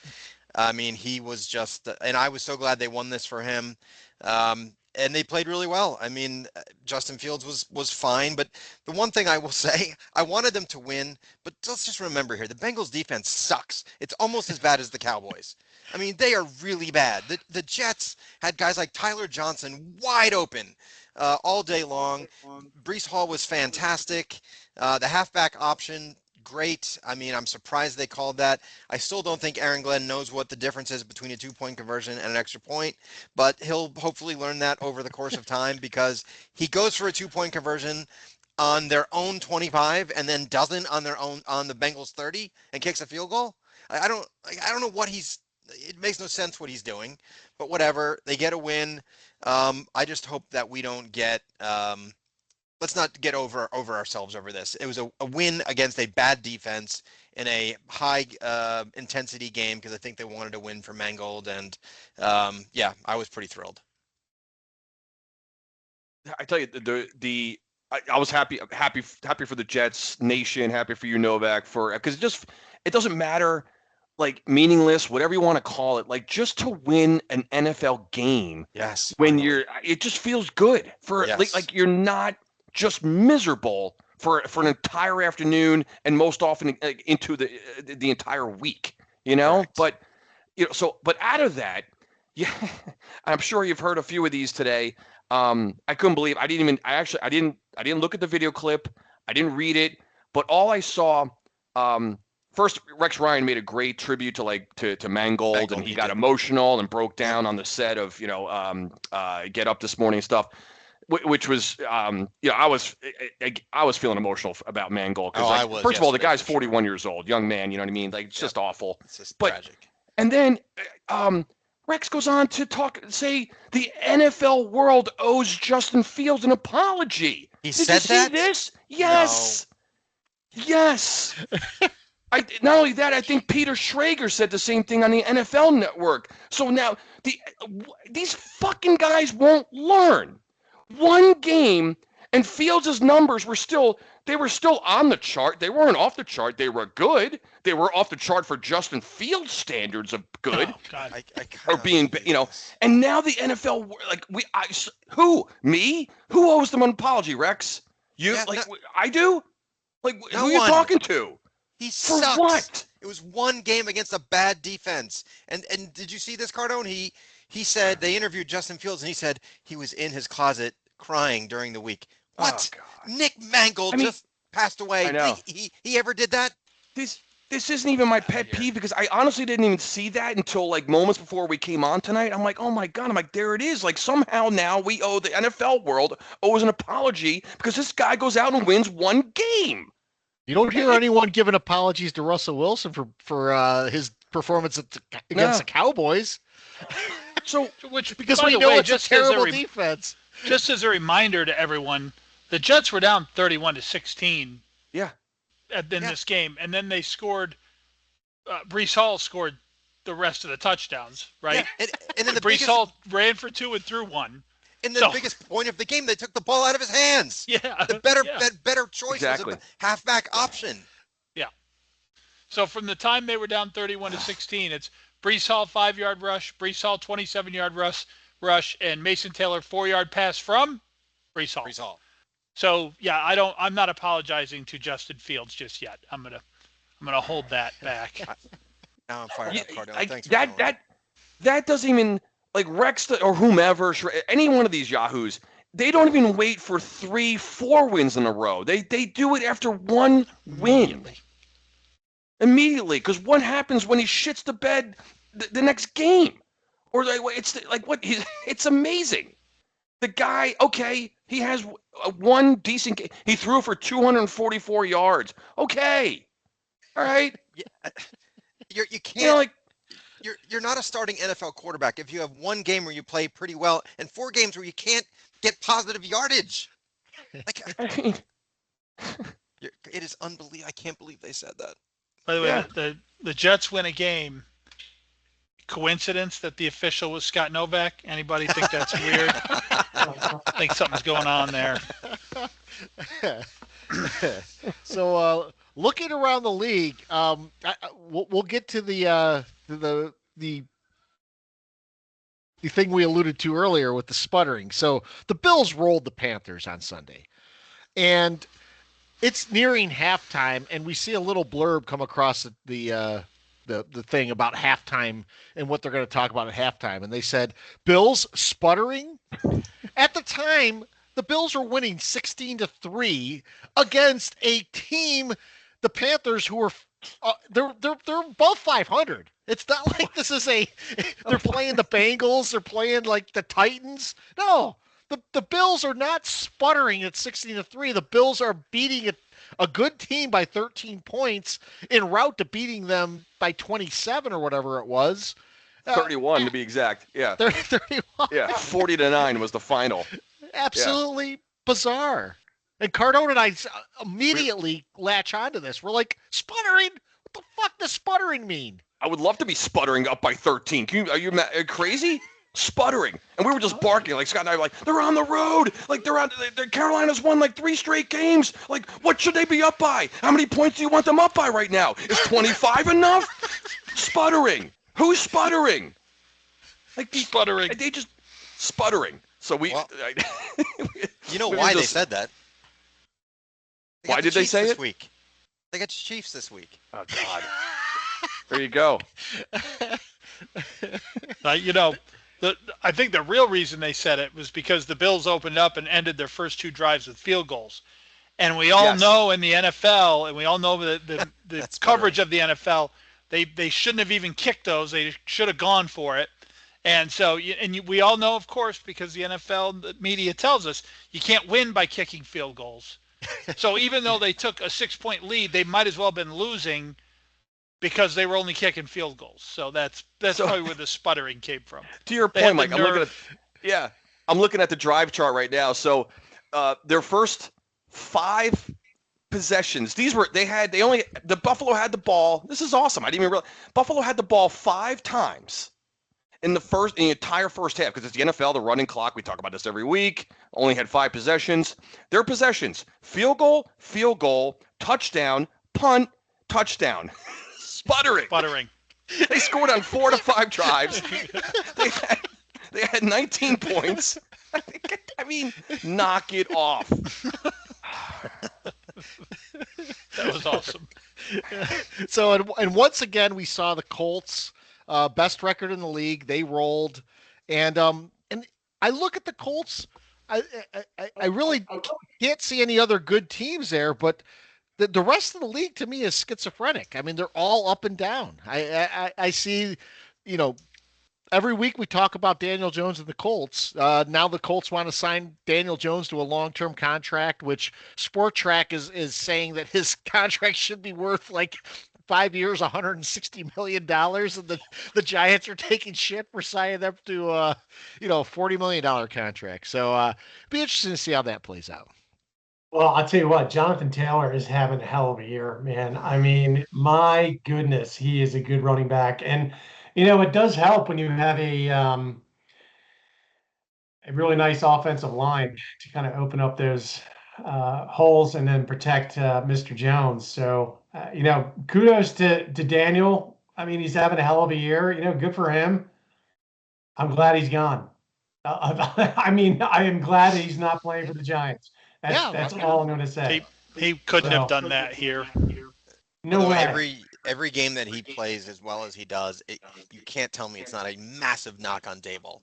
I mean, he was just, and I was so glad they won this for him. And they played really well. I mean, Justin Fields was fine, but the one thing I will say, I wanted them to win, but let's just remember here, the Bengals defense sucks. It's almost as bad as the Cowboys. I mean, they are really bad. The Jets had guys like Tyler Johnson wide open all day long. Breece Hall was fantastic. The halfback option, great. I mean, I'm surprised they called that. I still don't think Aaron Glenn knows what the difference is between a 2-point conversion and an extra point, but he'll hopefully learn that over the course of time, because he goes for a 2-point conversion on their own 25 and then doesn't on the Bengals 30 and kicks a field goal. I don't know what it makes no sense what he's doing, but whatever. They get a win. I just hope that we don't get let's not get over ourselves over this. It was a win against a bad defense in a high intensity game, because I think they wanted to win for Mangold, and yeah, I was pretty thrilled.
I tell you, I was happy for the Jets Nation, happy for you, Novak, because it doesn't matter, meaningless, whatever you want to call it, just to win an NFL game.
Yes.
It just feels good you're not just miserable for an entire afternoon, and most often into the entire week,
Correct.
But but out of that, yeah, I'm sure you've heard a few of these today. I couldn't believe I didn't look at the video clip. I didn't read it, but all I saw, first, Rex Ryan made a great tribute to Mangold, and he got emotional and broke down on the set of Get Up This Morning stuff, which was I was feeling emotional about Mangold, because first of all, the guy's 41 years old, young man, you know what I mean? It's just awful.
It's just
tragic. And then Rex goes on to say the NFL world owes Justin Fields an apology.
He
Did
said
you see
that?
this? Yes. No. Yes. Not only that, I think Peter Schrager said the same thing on the NFL Network. So now these fucking guys won't learn. One game, and Fields' numbers were still on the chart. They weren't off the chart. They were good. They were off the chart for Justin Fields standards of good.
Oh, God.
Or being, and now the NFL, who? Me? Who owes them an apology, Rex? You?
Yeah,
I do? Like,
no
who are you
one.
talking to?
He
For
sucks.
what?
It was one game against a bad defense. And did you see this, Cardone? He said they interviewed Justin Fields, and he said he was in his closet crying during the week. What?
Oh, God.
Nick Mangold just passed away.
I know.
He ever did that?
This isn't even my pet peeve because I honestly didn't even see that until like moments before we came on tonight. I'm like, oh my God. I'm like, there it is. Like somehow now the NFL world owes an apology because this guy goes out and wins one game.
You don't hear anyone giving apologies to Russell Wilson for his performance against the Cowboys.
So,
because
by
we
the
know
way,
it's a terrible defense.
Just as a reminder to everyone, the Jets were down 31-16.
Yeah.
In this game, and then they scored. Breece Hall scored the rest of the touchdowns, right?
Yeah. And then
Breece Hall ran for 2 and threw 1.
And the biggest point of the game, they took the ball out of his hands.
Yeah.
The better choice was a halfback option.
Yeah. So from the time they were down 31-16, it's Breece Hall 5-yard rush, Breece Hall 27-yard rush, and Mason Taylor 4-yard pass from Breece Hall. So yeah, I'm not apologizing to Justin Fields just yet. I'm gonna hold that back.
Now I'm fired up, Cardone. Thanks
for that doesn't even like Rex or whomever, any one of these yahoos. They don't even wait for 3-4 wins in a row. They do it after one win. Immediately, because what happens when he shits the bed the next game? Or it's amazing. The guy, okay, he has one decent game. He threw for 244 yards. Okay. All right.
Yeah. You can't you're not a starting NFL quarterback if you have one game where you play pretty well and 4 games where you can't get positive yardage. Like it is unbelievable. I can't believe they said that.
By the way, the Jets win a game. Coincidence that the official was Scott Novak? Anybody think that's weird? I think something's going on there.
So, looking around the league, we'll get to the thing we alluded to earlier with the sputtering. So the Bills rolled the Panthers on Sunday, and it's nearing halftime, and we see a little blurb come across the thing about halftime and what they're going to talk about at halftime. And they said, Bills sputtering? At the time, the Bills were winning 16-3 against a team, the Panthers, who were they're both 500. It's not like this is they're playing the Bengals, they're playing like the Titans. No, the Bills are not sputtering at 16-3. The Bills are beating a good team by 13 points en route to beating them by 27 or whatever it was.
31 to be exact. Yeah.
31.
Yeah, 40-9 was the final.
Absolutely bizarre. And Cardone and I immediately latch onto this. We're like, sputtering? What the fuck does sputtering mean?
I would love to be sputtering up by 13. Are you crazy? Sputtering. And we were just barking. Like Scott and I were like, they're on the road. Like Carolina's won like 3 straight games. Like, what should they be up by? How many points do you want them up by right now? Is 25 enough? Sputtering. Who's sputtering? Like
sputtering.
They just sputtering. So
you know why they said that?
Why did they say it?
This week. They got the Chiefs this week.
Oh God. There you go.
I think the real reason they said it was because the Bills opened up and ended their first 2 drives with field goals. And we all know in the NFL, and we all know the coverage of the NFL, they shouldn't have even kicked those. They should have gone for it. And so, we all know, of course, because the NFL media tells us, you can't win by kicking field goals. So even though they took a 6-point lead, they might as well have been losing because they were only kicking field goals. So that's probably where the sputtering came from.
To your point, Mike, I'm looking at the drive chart right now. So their first 5 possessions, the Buffalo had the ball. This is awesome. I didn't even realize Buffalo had the ball 5 times in the entire first half, because it's the NFL, the running clock. We talk about this every week. Only had 5 possessions. Their possessions: field goal, touchdown, punt, touchdown. Sputtering. They scored on 4 to 5 drives. They had 19 points. I mean, knock it off.
That was awesome.
So, and once again, we saw the Colts, best record in the league. They rolled, and I look at the Colts. I really can't see any other good teams there, but the rest of the league to me is schizophrenic. I mean, they're all up and down. I see, every week we talk about Daniel Jones and the Colts. Now the Colts want to sign Daniel Jones to a long-term contract, which Sport Track is saying that his contract should be worth like 5 years, $160 million, and the Giants are taking shit for signing them to a $40 million contract. So be interesting to see how that plays out.
Well, I'll tell you what, Jonathan Taylor is having a hell of a year, man. I mean, my goodness, he is a good running back. And, it does help when you have a really nice offensive line to kind of open up those holes and then protect Mr. Jones. So, kudos to Daniel. I mean, he's having a hell of a year. Good for him. I'm glad he's gone. I mean, I am glad that he's not playing for the Giants. That's all I'm going to say.
He couldn't have done that here.
No way. Every game that he plays as well as he does, you can't tell me it's not a massive knock on Daboll.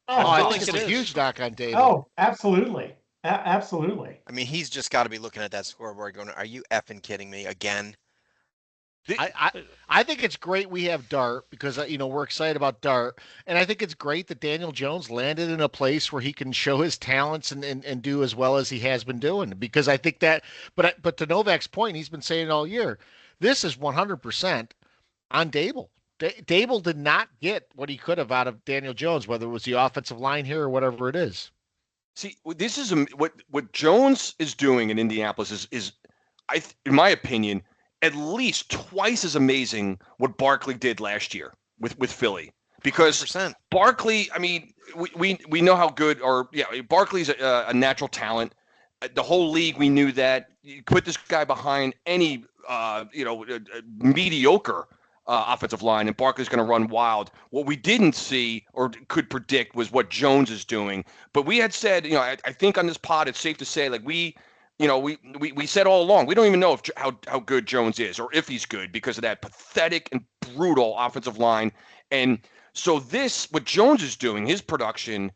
I think it's a huge knock on Daboll.
Oh, absolutely. Absolutely.
I mean, he's just got to be looking at that scoreboard going, are you effing kidding me again?
I think it's great we have Dart because we're excited about Dart, and I think it's great that Daniel Jones landed in a place where he can show his talents and do as well as he has been doing. Because I think that, but to Novak's point, he's been saying it all year. This is 100% on Daboll. Daboll did not get what he could have out of Daniel Jones, whether it was the offensive line here or whatever it is.
See, this is what Jones is doing in Indianapolis is in my opinion, at least twice as amazing what Barkley did last year with Philly. Because
100%.
Barkley, I mean, we know how good, Barkley's a natural talent. The whole league, we knew that. You put this guy behind any, mediocre offensive line, and Barkley's going to run wild. What we didn't see or could predict was what Jones is doing. But we had said, I think on this pod, it's safe to say, like we said all along, we don't even know how good Jones is or if he's good because of that pathetic and brutal offensive line. And so what Jones is doing, his production,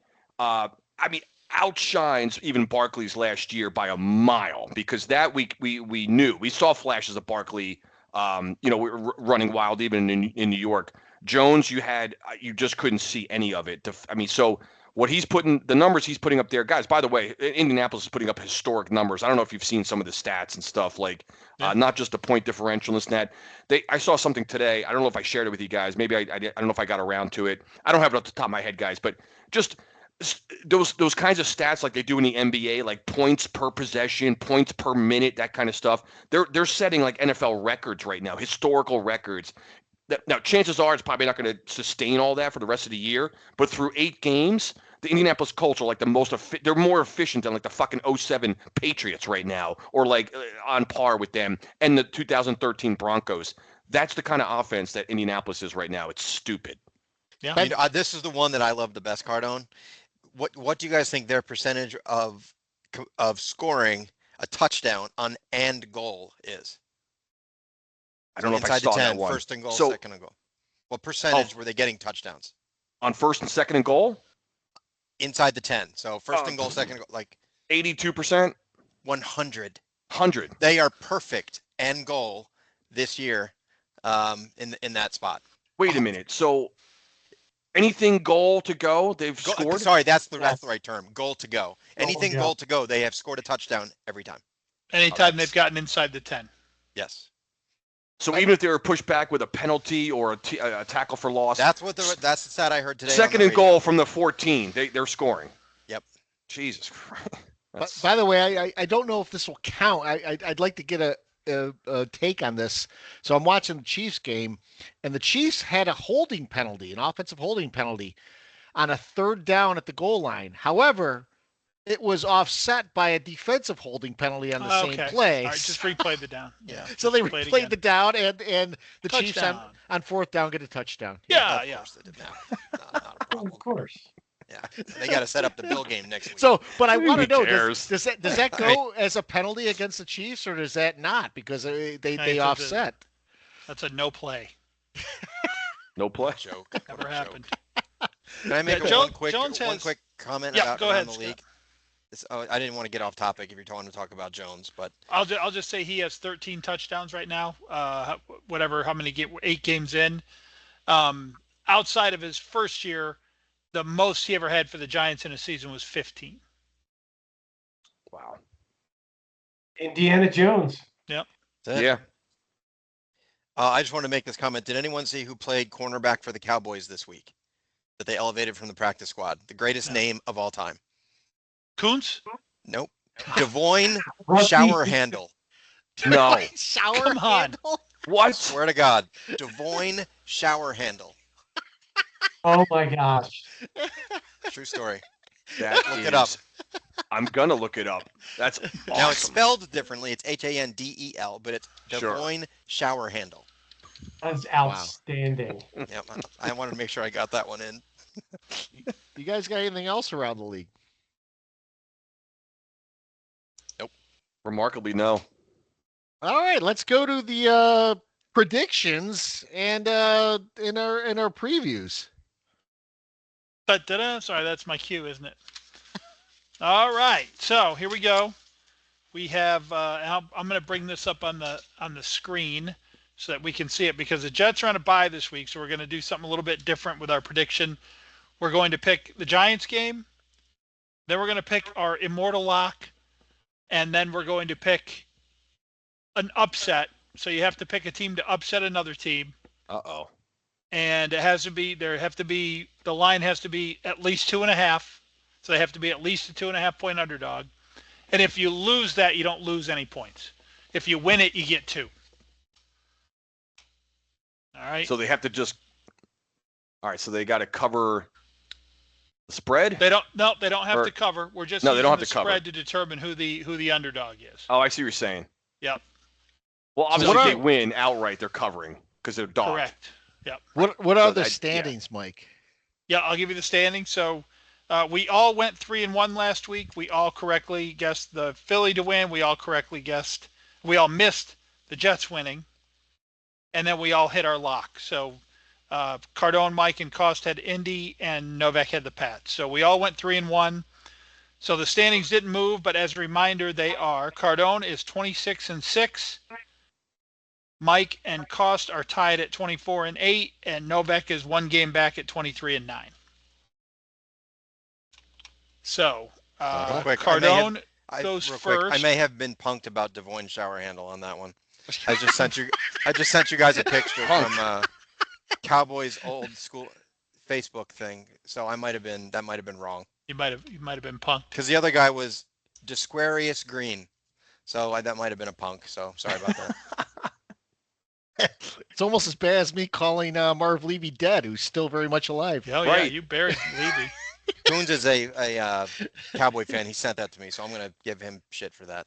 outshines even Barkley's last year by a mile, because that week we knew. We saw flashes of Barkley, running wild even in New York. Jones, you just couldn't see any of it. So what the numbers he's putting up there, guys, by the way, Indianapolis is putting up historic numbers. I don't know if you've seen some of the stats and stuff, not just the point differential and this and that. I saw something today. I don't know if I shared it with you guys. Maybe I don't know if I got around to it. I don't have it off the top of my head, guys, but just those kinds of stats like they do in the NBA, like points per possession, points per minute, that kind of stuff. They're setting like NFL records right now, historical records. Now, chances are it's probably not going to sustain all that for the rest of the year, but through 8 games, the Indianapolis Colts are like they're more efficient than like the fucking 07 Patriots right now, or like on par with them, and the 2013 Broncos. That's the kind of offense that Indianapolis is right now. It's stupid.
Yeah.
This is the one that I love the best, Cardone. What do you guys think their percentage of scoring a touchdown on and goal is?
I don't know if I saw that one.
First and goal, second and goal. What percentage were they getting touchdowns?
On first and second and goal?
Inside the 10. So first and goal, second and goal, like
82%?
100.
100.
They are perfect and goal this year in that spot.
Wait a minute. So anything goal to go, they've scored?
Sorry, that's the right term. Goal to go. Anything goal to go, they have scored a touchdown every time.
Anytime they've gotten inside the 10.
Yes.
So even if they were pushed back with a penalty or a tackle for loss,
that's the stat I heard today.
Second and goal from the 14, they're scoring.
Yep.
Jesus Christ.
But by the way, I don't know if this will count. I'd like to get a take on this. So I'm watching the Chiefs game, and the Chiefs had a holding penalty, an offensive holding penalty, on a third down at the goal line. However, it was offset by a defensive holding penalty on the same play.
All right, just replay the down. Yeah.
So they replayed the down, and the Chiefs on fourth down get a touchdown.
Yeah.
Of course they did that. Not a problem.
Of course.
Yeah, they got to set up the Bill game next week.
So, but I want to know,
cares?
does that go as a penalty against the Chiefs, or does that not? Because they offset.
That's a no play.
No play.
Joke.
Never happened.
Can I make one quick comment about
go ahead,
the league? I didn't want to get off topic if you're trying to talk about Jones, but
I'll just say he has 13 touchdowns right now. How many 8 games in. Outside of his first year, the most he ever had for the Giants in a season was 15.
Wow.
Indiana Jones.
Yep.
Yeah.
I just want to make this comment. Did anyone see who played cornerback for the Cowboys this week that they elevated from the practice squad? The greatest name of all time.
Kuntz?
Nope. Devoyne Shower Handle.
No.
Shower
Come on.
handle?
What?
Swear to God. Devoyne Shower Handle.
Oh my gosh.
True story.
Look
it up.
I'm going to look it up. That's awesome.
Now it's spelled differently. It's Handel, but it's Devoyne Shower Handle.
That's outstanding.
Yep. I wanted to make sure I got that one in.
You guys got anything else around the league?
Nope.
Remarkably, no.
All right, let's go to the predictions and in our previews.
Sorry, that's my cue, isn't it? All right, so here we go. We have. I'm going to bring this up on the screen so that we can see it, because the Jets are on a bye this week, so we're going to do something a little bit different with our prediction. We're going to pick the Giants game, then we're going to pick our immortal lock, and then we're going to pick an upset. So you have to pick a team to upset another team.
Uh-oh.
And it has to be, the line has to be at least 2.5. So they have to be at least a 2.5 point underdog. And if you lose that, you don't lose any points. If you win it, you get 2. All right.
So they have to all right, so they got to cover the spread?
They don't have to cover. We're just
they don't have
the
to cover
spread to determine who the underdog is.
Oh, I see what you're saying.
Yep.
Well, obviously, if they win outright, they're covering because they're dogs.
Correct. Yep.
What are the standings, Mike?
Yeah, I'll give you the standings. So we all went 3-1 last week. We all correctly guessed the Philly to win. We all missed the Jets winning. And then we all hit our lock. So Cardone, Mike, and Cost had Indy, and Novak had the Pats. So we all went 3-1. So the standings didn't move, but as a reminder, they are: Cardone is 26-6. Mike and Cost are tied at 24-8, and Novak is 1 game back at 23-9. So Cardone goes first.
I may have been punked about Devoyne Shower Handle on that one. I just sent you guys a picture from Cowboys old school Facebook thing. So that might have been wrong.
You might have been punked.
Because the other guy was Disquarius Green. So that might have been a punk. So sorry about that.
It's almost as bad as me calling Marv Levy dead, who's still very much alive.
Oh, right. Yeah, you buried Levy.
Coons is a Cowboy fan. He sent that to me, so I'm going to give him shit for that.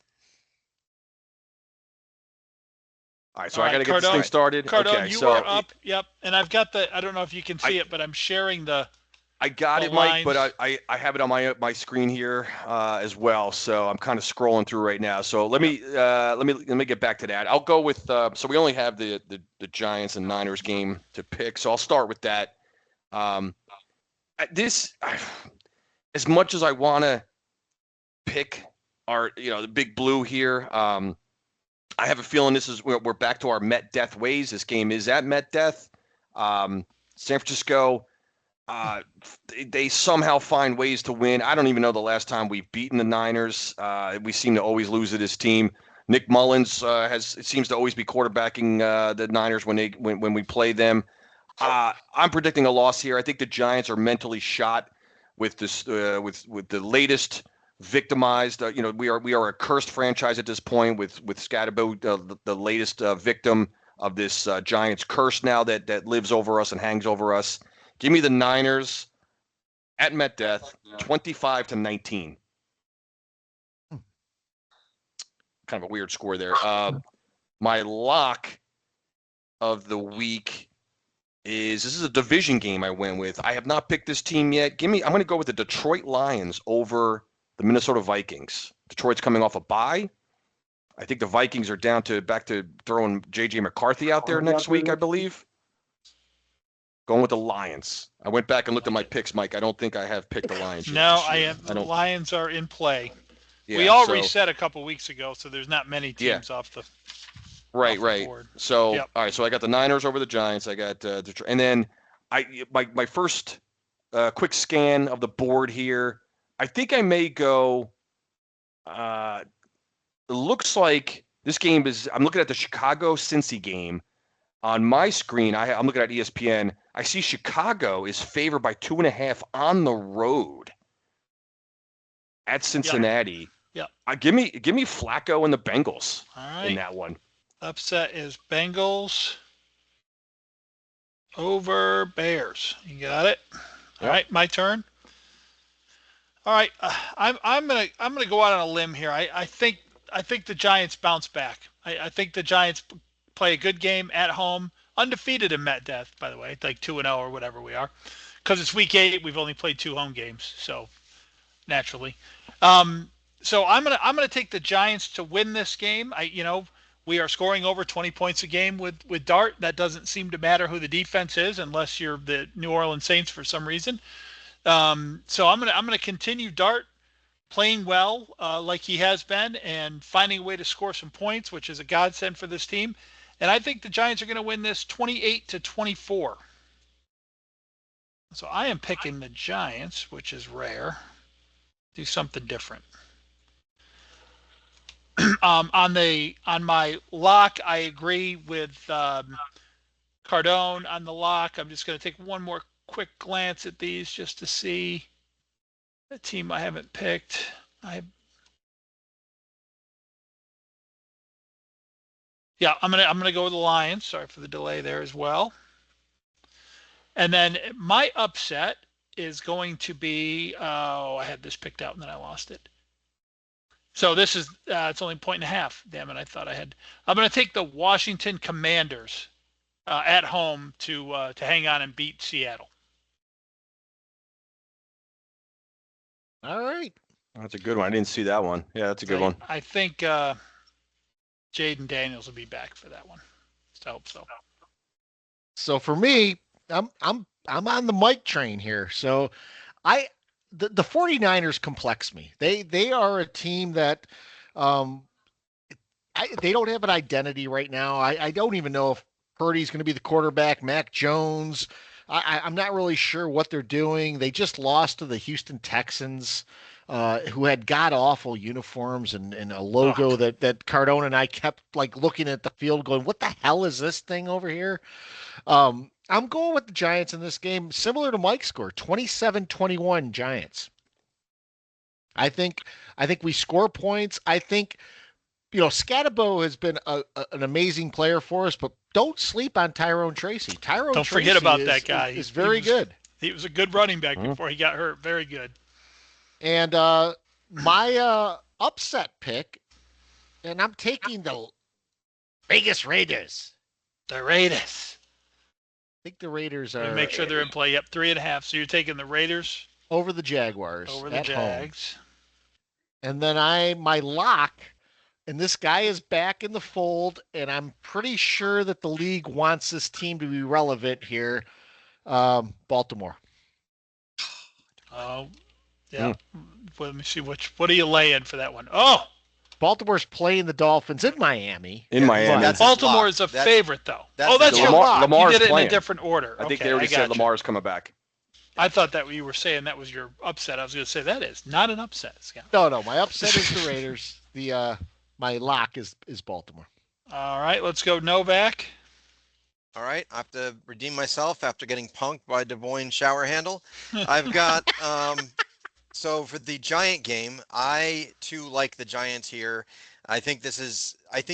All right, so I got to get this thing started.
Cardone, you are up. Yep. And I've got I don't know if you can see it, but I'm sharing
I got it,
lines.
Mike, but I have it on my screen here as well. So I'm kind of scrolling through right now. So let me get back to that. I'll go with so we only have the Giants and Niners game to pick. So I'll start with that. As much as I want to pick the big blue here, I have a feeling we're back to our Met Death ways. This game is at Met Death. San Francisco. They somehow find ways to win. I don't even know the last time we've beaten the Niners. We seem to always lose to this team. Nick Mullins seems to always be quarterbacking the Niners when we play them. I'm predicting a loss here. I think the Giants are mentally shot with this with the latest victimized. We are a cursed franchise at this point with Scatterbo, the latest victim of this Giants curse now that lives over us and hangs over us. Give me the Niners at MetDeath, 25-19. Kind of a weird score there. My lock of the week this is a division game I went with. I have not picked this team yet. I'm going to go with the Detroit Lions over the Minnesota Vikings. Detroit's coming off a bye. I think the Vikings are back to throwing J.J. McCarthy out there next week, I believe. Going with the Lions. I went back and looked at my picks, Mike. I don't think I have picked the Lions.
No, I have. The Lions are in play. Yeah, we all reset a couple weeks ago, so there's not many teams off the
Right.
board.
So, All right. So I got the Niners over the Giants. I got Detroit, and then my first quick scan of the board here. I think I may go. It looks like this game is. I'm looking at the Chicago-Cincy game on my screen. I'm looking at ESPN. I see Chicago is favored by 2.5 on the road at Cincinnati.
Yeah.
Give me Flacco and the Bengals
in
that one.
Upset is Bengals over Bears. You got it. All right, my turn. All right, I'm gonna go out on a limb here. I think the Giants bounce back. I think the Giants play a good game at home, undefeated in MetDeath, by the way, like 2-0 or whatever we are, because it's week 8. We've only played 2 home games, so naturally. So I'm gonna take the Giants to win this game. We are scoring over 20 points a game with Dart. That doesn't seem to matter who the defense is unless you're the New Orleans Saints for some reason. So I'm gonna continue Dart playing well like he has been and finding a way to score some points, which is a godsend for this team. And I think the Giants are going to win this 28-24. So I am picking the Giants, which is rare. Do something different. On my lock, I agree with Cardone on the lock. I'm just going to take one more quick glance at these just to see the team I haven't picked. I'm gonna go with the Lions. Sorry for the delay there as well. And then my upset is going to be I had this picked out and then I lost it. So this is it's only 1.5. Damn it! I thought I had. I'm going to take the Washington Commanders at home to hang on and beat Seattle.
All right.
That's a good one. I didn't see that one. Yeah, that's a good one.
I think Jaden Daniels will be back for that one. I hope so.
So for me, I'm on the Mike train here. So the 49ers complex me. They are a team that they don't have an identity right now. I don't even know if Purdy's going to be the quarterback, Mac Jones. I'm not really sure what they're doing. They just lost to the Houston Texans, who had god-awful uniforms and a logo that Cardone and I kept looking at the field going, what the hell is this thing over here? I'm going with the Giants in this game, similar to Mike's score, 27-21 Giants. I think we score points. I think, Scatterbo has been an amazing player for us, but don't sleep on Tyrone Tracy.
Don't forget about that guy.
He's very good.
He was a good running back before he got hurt. Very good.
And my upset pick, and I'm taking the Vegas Raiders.
The Raiders.
I think the Raiders are.
Make sure they're in play. Yep, 3.5. So you're taking the Raiders
over the Jaguars.
Over the Jags.
Home. And then my lock, and this guy is back in the fold, and I'm pretty sure that the league wants this team to be relevant here. Baltimore.
Oh, yeah. Let me see what are you laying for that one? Oh,
Baltimore's playing the Dolphins in Miami.
Baltimore is a favorite, though. That's your lock. You did it in a different order.
I think they already said Lamar's coming back.
I thought that you were saying that was your upset. I was going to say that is not an upset, Scott.
No. My upset is the Raiders. The my lock is Baltimore.
All right, let's go Novak.
All right, I have to redeem myself after getting punked by Des Moines shower handle. I've got so for the Giant game, I too like the Giants here. I think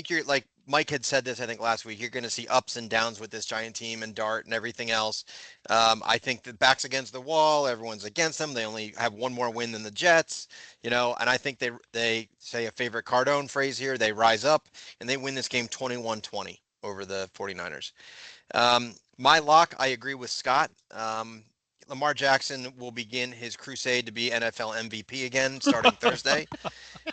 you're like Mike had said this, I think last week, you're going to see ups and downs with this Giant team and Dart and everything else. I think the back's against the wall. Everyone's against them. They only have one more win than the Jets, and I think they say a favorite Cardone phrase here. They rise up and they win this game 21-20 over the 49ers. My lock, I agree with Scott. Lamar Jackson will begin his crusade to be NFL MVP again starting Thursday.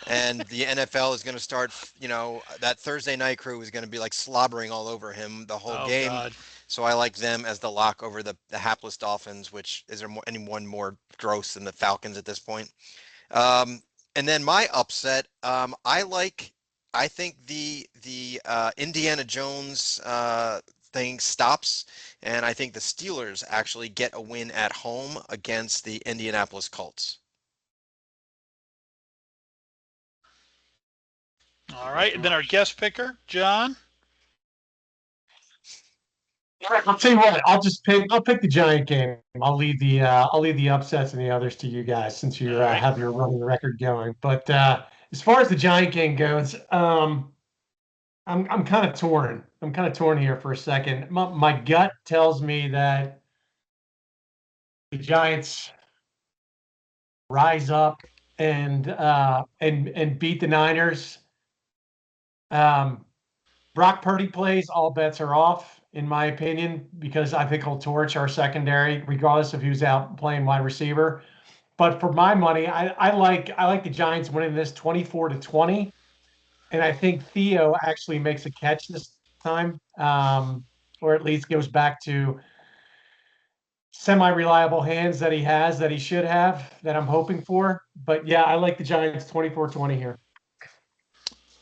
And the NFL is going to start, that Thursday night crew is going to be like slobbering all over him the whole game. God. So I like them as the lock over the hapless Dolphins, which is there anyone more gross than the Falcons at this point? And then my upset, I think the Indiana Jones thing stops, and I think the Steelers actually get a win at home against the Indianapolis Colts.
All right, and then our guest picker, John.
All right, I'll tell you what. I'll pick the Giant game. I'll leave the upsets and the others to you guys since you have your running record going. But as far as the Giant game goes, I'm kind of torn. I'm kind of torn here for a second. My gut tells me that the Giants rise up and beat the Niners. Brock Purdy plays, all bets are off, in my opinion, because I think he'll torch our secondary, regardless of who's out playing wide receiver. But for my money, I like the Giants winning this 24-20. And I think Theo actually makes a catch this time, or at least goes back to semi-reliable hands that he should have, that I'm hoping for. But yeah, I like the Giants 24-20 here.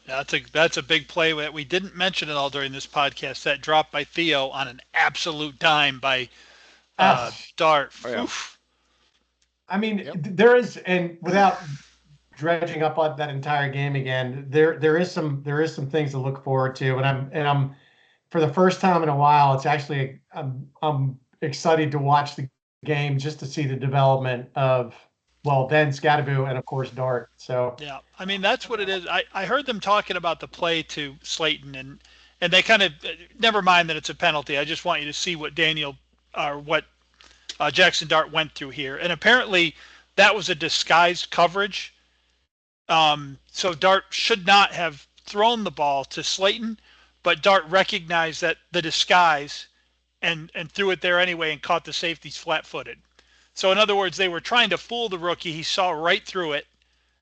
That's a big play that we didn't mention at all during this podcast. That drop by Theo on an absolute dime by Dart.
Oh, yeah.
I mean, there is, and without dredging up on that entire game again, there is some things to look forward to, and I'm for the first time in a while, it's actually I'm excited to watch the game just to see the development of Ben Scadaboo and of course Dart. So
yeah, I mean that's what it is. I heard them talking about the play to Slayton, and they kind of never mind that it's a penalty. I just want you to see what Jackson Dart went through here, and apparently that was a disguised coverage. So Dart should not have thrown the ball to Slayton, but Dart recognized that the disguise and threw it there anyway and caught the safeties flat-footed. So in other words, they were trying to fool the rookie. He saw right through it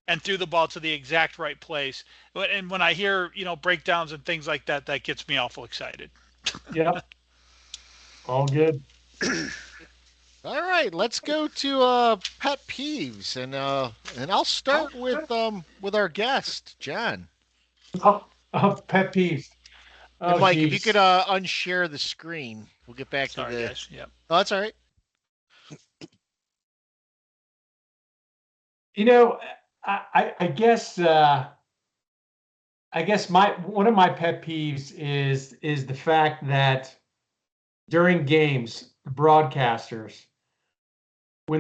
and threw the ball to the exact right place. And when I hear, breakdowns and things like that, that gets me awful excited.
Yeah. All good.
All right, let's go to pet peeves, and I'll start with our guest, John.
Pet peeves.
And Mike, if you could unshare the screen, we'll get back to the.
Guys. Yep.
Oh, that's all right.
I guess one of my pet peeves is the fact that during games, broadcasters, no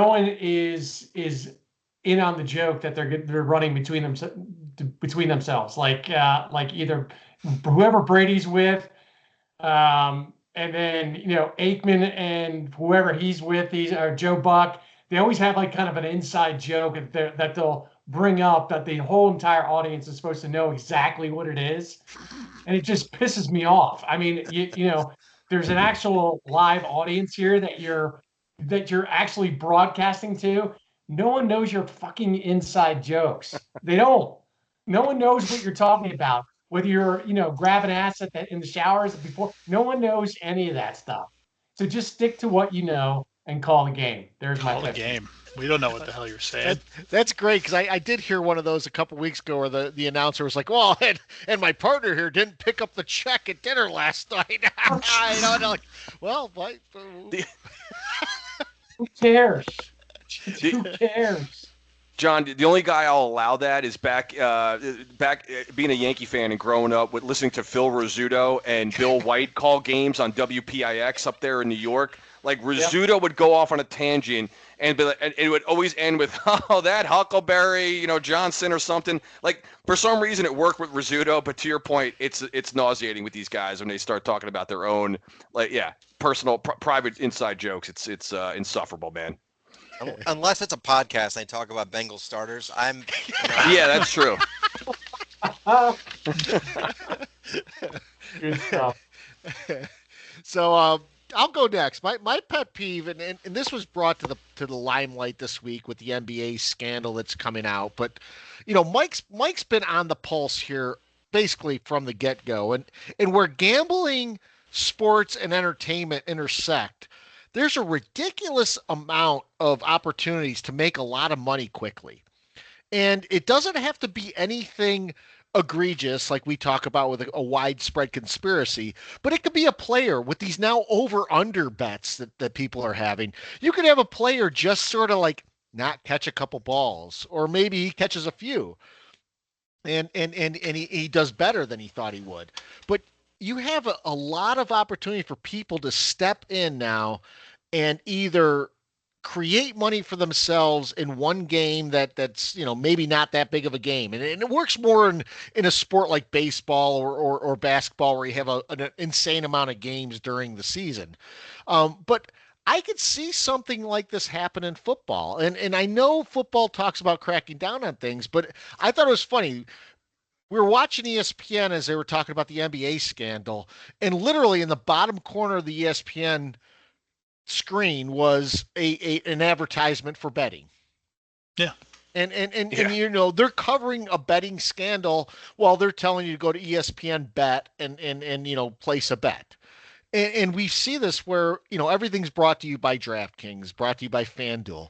one is in on the joke that they're running between themselves, like either whoever Brady's with, and then Aikman and whoever he's with, or Joe Buck. They always have like kind of an inside joke that they'll bring up that the whole entire audience is supposed to know exactly what it is, and it just pisses me off. I mean, there's an actual live audience here that you're actually broadcasting to. No one knows your fucking inside jokes. They don't. No one knows what you're talking about. Whether you're, grabbing ass in the showers before, no one knows any of that stuff. So just stick to what you know and call the game. There's my
call the game. We don't know what the hell you're saying.
That's great, because I did hear one of those a couple weeks ago where the announcer was like, well, and my partner here didn't pick up the check at dinner last night. Well,
who cares? Who cares?
John, the only guy I'll allow that is back being a Yankee fan and growing up with listening to Phil Rizzuto and Bill White call games on WPIX up there in New York. Like Rizzuto would go off on a tangent and be like, and it would always end with, "Oh, that Huckleberry, Johnson or something." Like for some reason it worked with Rizzuto, but to your point, it's nauseating with these guys when they start talking about their own, personal, private inside jokes. It's insufferable, man.
Unless it's a podcast and they talk about Bengals starters,
Yeah, that's true.
Good stuff.
So I'll go next. My pet peeve, and this was brought to the limelight this week with the NBA scandal that's coming out. But Mike's been on the pulse here basically from the get go, and where gambling, sports, and entertainment intersect, there's a ridiculous amount of opportunities to make a lot of money quickly. And it doesn't have to be anything egregious like we talk about with a widespread conspiracy, but it could be a player with these now over-under bets that people are having. You could have a player just sort of like not catch a couple balls, or maybe he catches a few and he does better than he thought he would. But you have a lot of opportunity for people to step in now and either create money for themselves in one game that's maybe not that big of a game, and it works more in a sport like baseball or basketball where you have an insane amount of games during the season. But I could see something like this happen in football, and I know football talks about cracking down on things, but I thought it was funny. We were watching ESPN as they were talking about the NBA scandal, and literally in the bottom corner of the ESPN screen was an advertisement for betting.
Yeah.
And they're covering a betting scandal while they're telling you to go to ESPN Bet and place a bet. And we see this where, everything's brought to you by DraftKings, brought to you by FanDuel.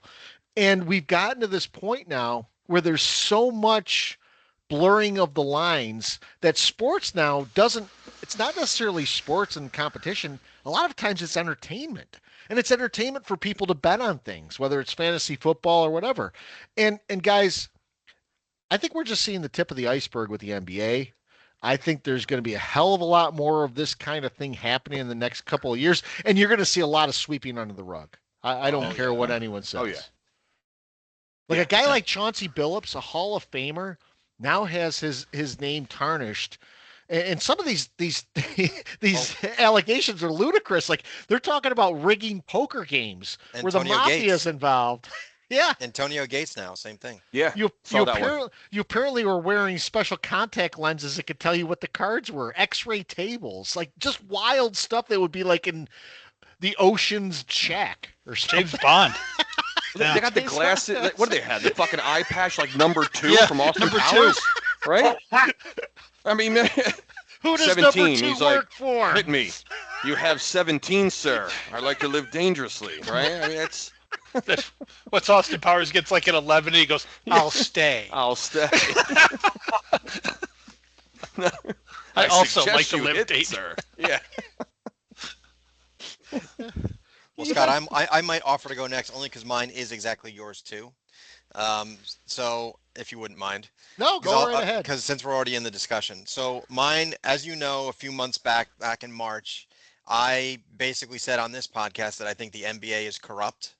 And we've gotten to this point now where there's so much blurring of the lines that sports now it's not necessarily sports and competition. A lot of times it's entertainment. And it's entertainment for people to bet on things, whether it's fantasy football or whatever. And guys, I think we're just seeing the tip of the iceberg with the NBA. I think there's going to be a hell of a lot more of this kind of thing happening in the next couple of years, and you're going to see a lot of sweeping under the rug. I don't care what anyone says.
Oh, yeah.
Like a guy like Chauncey Billups, a Hall of Famer, now has his name tarnished. And some of these allegations are ludicrous. Like they're talking about rigging poker games where the mafia is involved. Yeah.
Antonio Gates now, same thing.
Yeah.
You apparently were wearing special contact lenses that could tell you what the cards were. X-ray tables, like just wild stuff that would be like in the Ocean's Shack or something.
James Bond.
They got the glasses. What do they have? The fucking eye patch, like number 2 from Austin
number
Powers, right? I mean, man,
who does
17.
number 2
He's
work
like,
for?
Hit me. You have 17, sir. I like to live dangerously, right? I mean, that's
What's Austin Powers gets like an 11 and he goes, "I'll stay."
I'll stay.
I also
suggest
like to
you
live
hit,
dangerously.
sir. Yeah.
Well, Scott, I might offer to go next only because mine is exactly yours too. So if you wouldn't mind.
No, go right ahead.
Because since we're already in the discussion. So mine, as you know, a few months back in March, I basically said on this podcast that I think the NBA is corrupt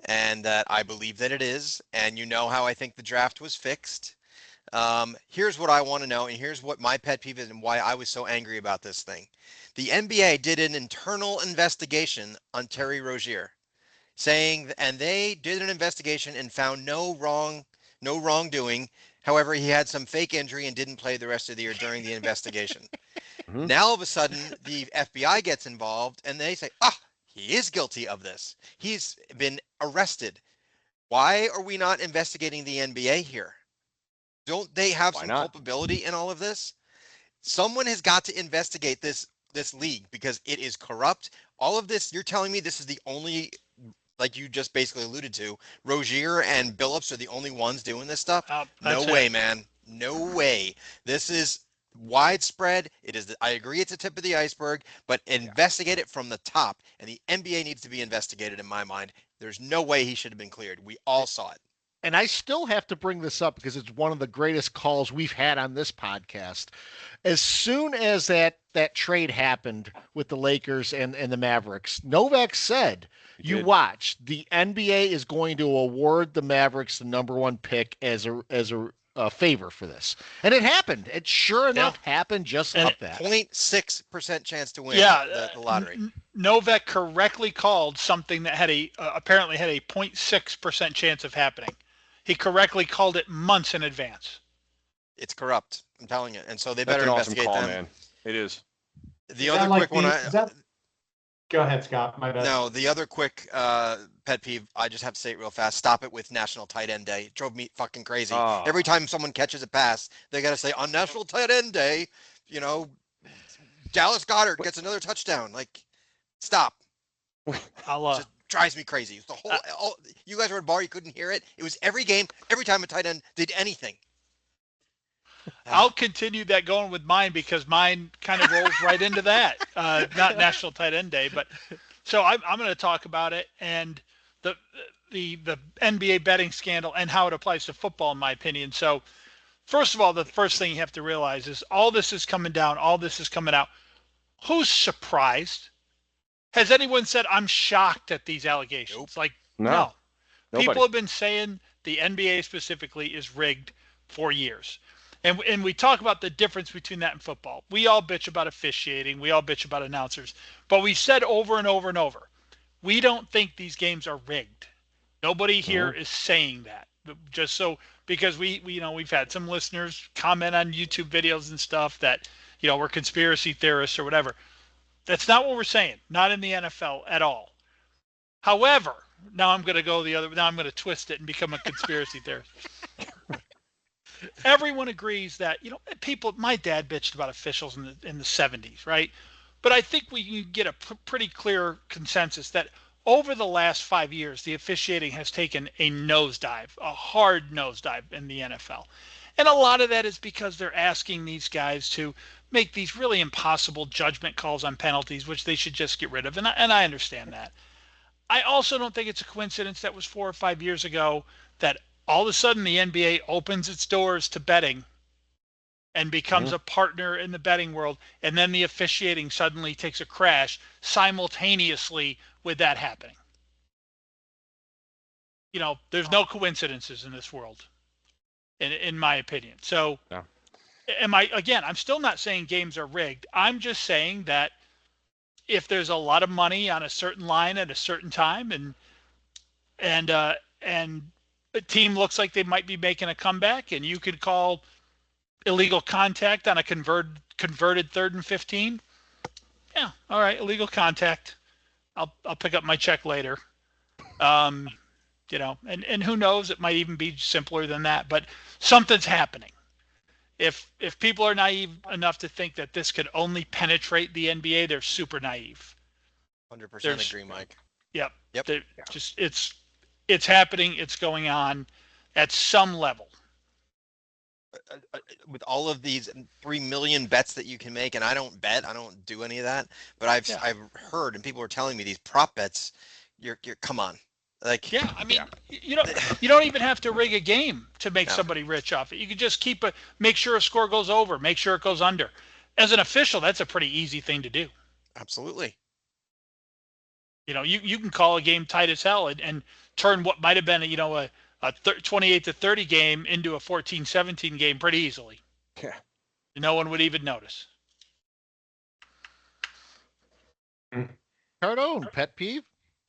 and that I believe that it is. And you know how I think the draft was fixed. Here's what I want to know, and here's what my pet peeve is and why I was so angry about this thing. The NBA did an internal investigation on Terry Rozier, and they did an investigation and found no wrongdoing. However, he had some fake injury and didn't play the rest of the year during the investigation. Mm-hmm. Now, all of a sudden, the FBI gets involved and they say, he is guilty of this. He's been arrested. Why are we not investigating the NBA here? Don't they have some culpability in all of this? Someone has got to investigate this league because it is corrupt. All of this, you're telling me this is the only, like you just basically alluded to, Rozier and Billups are the only ones doing this stuff? No way, man. No way. This is widespread. It is. I agree it's a tip of the iceberg, but investigate it from the top. And the NBA needs to be investigated in my mind. There's no way he should have been cleared. We all saw it.
and I still have to bring this up because it's one of the greatest calls we've had on this podcast. As soon as that trade happened with the Lakers and the Mavericks, Novak said, "You watch, the NBA is going to award the Mavericks the number one pick as a favor for this," and it happened. It sure enough happened just like that.
0.6% chance to win the lottery.
Novak correctly called something that had apparently had a 0.6% chance of happening. He correctly called it months in advance.
It's corrupt. I'm telling you. And so they
That's
better
an awesome
investigate
call,
them.
man. It is.
The other quick one.
Go ahead, Scott. My bad.
No, the other quick pet peeve, I just have to say it real fast. Stop it with National Tight End Day. It drove me fucking crazy. Every time someone catches a pass, they got to say, on National Tight End Day, Dallas Goedert gets another touchdown. Like, stop. Just drives me crazy. The whole, you guys were at a bar, you couldn't hear it. It was every game, every time a tight end did anything.
I'll continue that going with mine because mine kind of rolls right into that. Not National Tight End Day, but so I'm going to talk about it and the NBA betting scandal and how it applies to football, in my opinion. So, first of all, the first thing you have to realize is all this is coming down, all this is coming out. Who's surprised? Has anyone said, I'm shocked at these allegations?
Nope.
Like,
no.
People have been saying the NBA specifically is rigged for years. And we talk about the difference between that and football. We all bitch about officiating. We all bitch about announcers. But we said over and over and over, we don't think these games are rigged. Nobody here is saying that. Just so, because we've had some listeners comment on YouTube videos and stuff that, we're conspiracy theorists or whatever. That's not what we're saying. Not in the NFL at all. However, now I'm going to twist it and become a conspiracy theorist. Everyone agrees that, my dad bitched about officials in the 70s, right? But I think we can get a pretty clear consensus that over the last 5 years, the officiating has taken a nosedive, a hard nosedive in the NFL. And a lot of that is because they're asking these guys to make these really impossible judgment calls on penalties, which they should just get rid of. And I understand that. I also don't think it's a coincidence that was 4 or 5 years ago that all of a sudden the NBA opens its doors to betting and becomes a partner in the betting world. And then the officiating suddenly takes a crash simultaneously with that happening. There's no coincidences in this world, in my opinion. So I'm still not saying games are rigged. I'm just saying that if there's a lot of money on a certain line at a certain time and a team looks like they might be making a comeback and you could call illegal contact on a converted 3rd and 15. Yeah. All right. Illegal contact. I'll pick up my check later. And who knows, it might even be simpler than that, but something's happening. If people are naive enough to think that this could only penetrate the NBA, they're super naive.
100% agree, Mike.
Yep. Just it's happening. It's going on at some level.
With all of these 3 million bets that you can make, and I don't bet, I don't do any of that, but I've heard, and people are telling me these prop bets, you're come on. Like,
you don't even have to rig a game to make somebody rich off it. You can just make sure a score goes over, make sure it goes under. As an official, that's a pretty easy thing to do.
Absolutely.
You can call a game tight as hell and turn what might have been a 28-30 game into a 14-17 game pretty easily.
Yeah.
No one would even notice.
Cardone, pet peeve?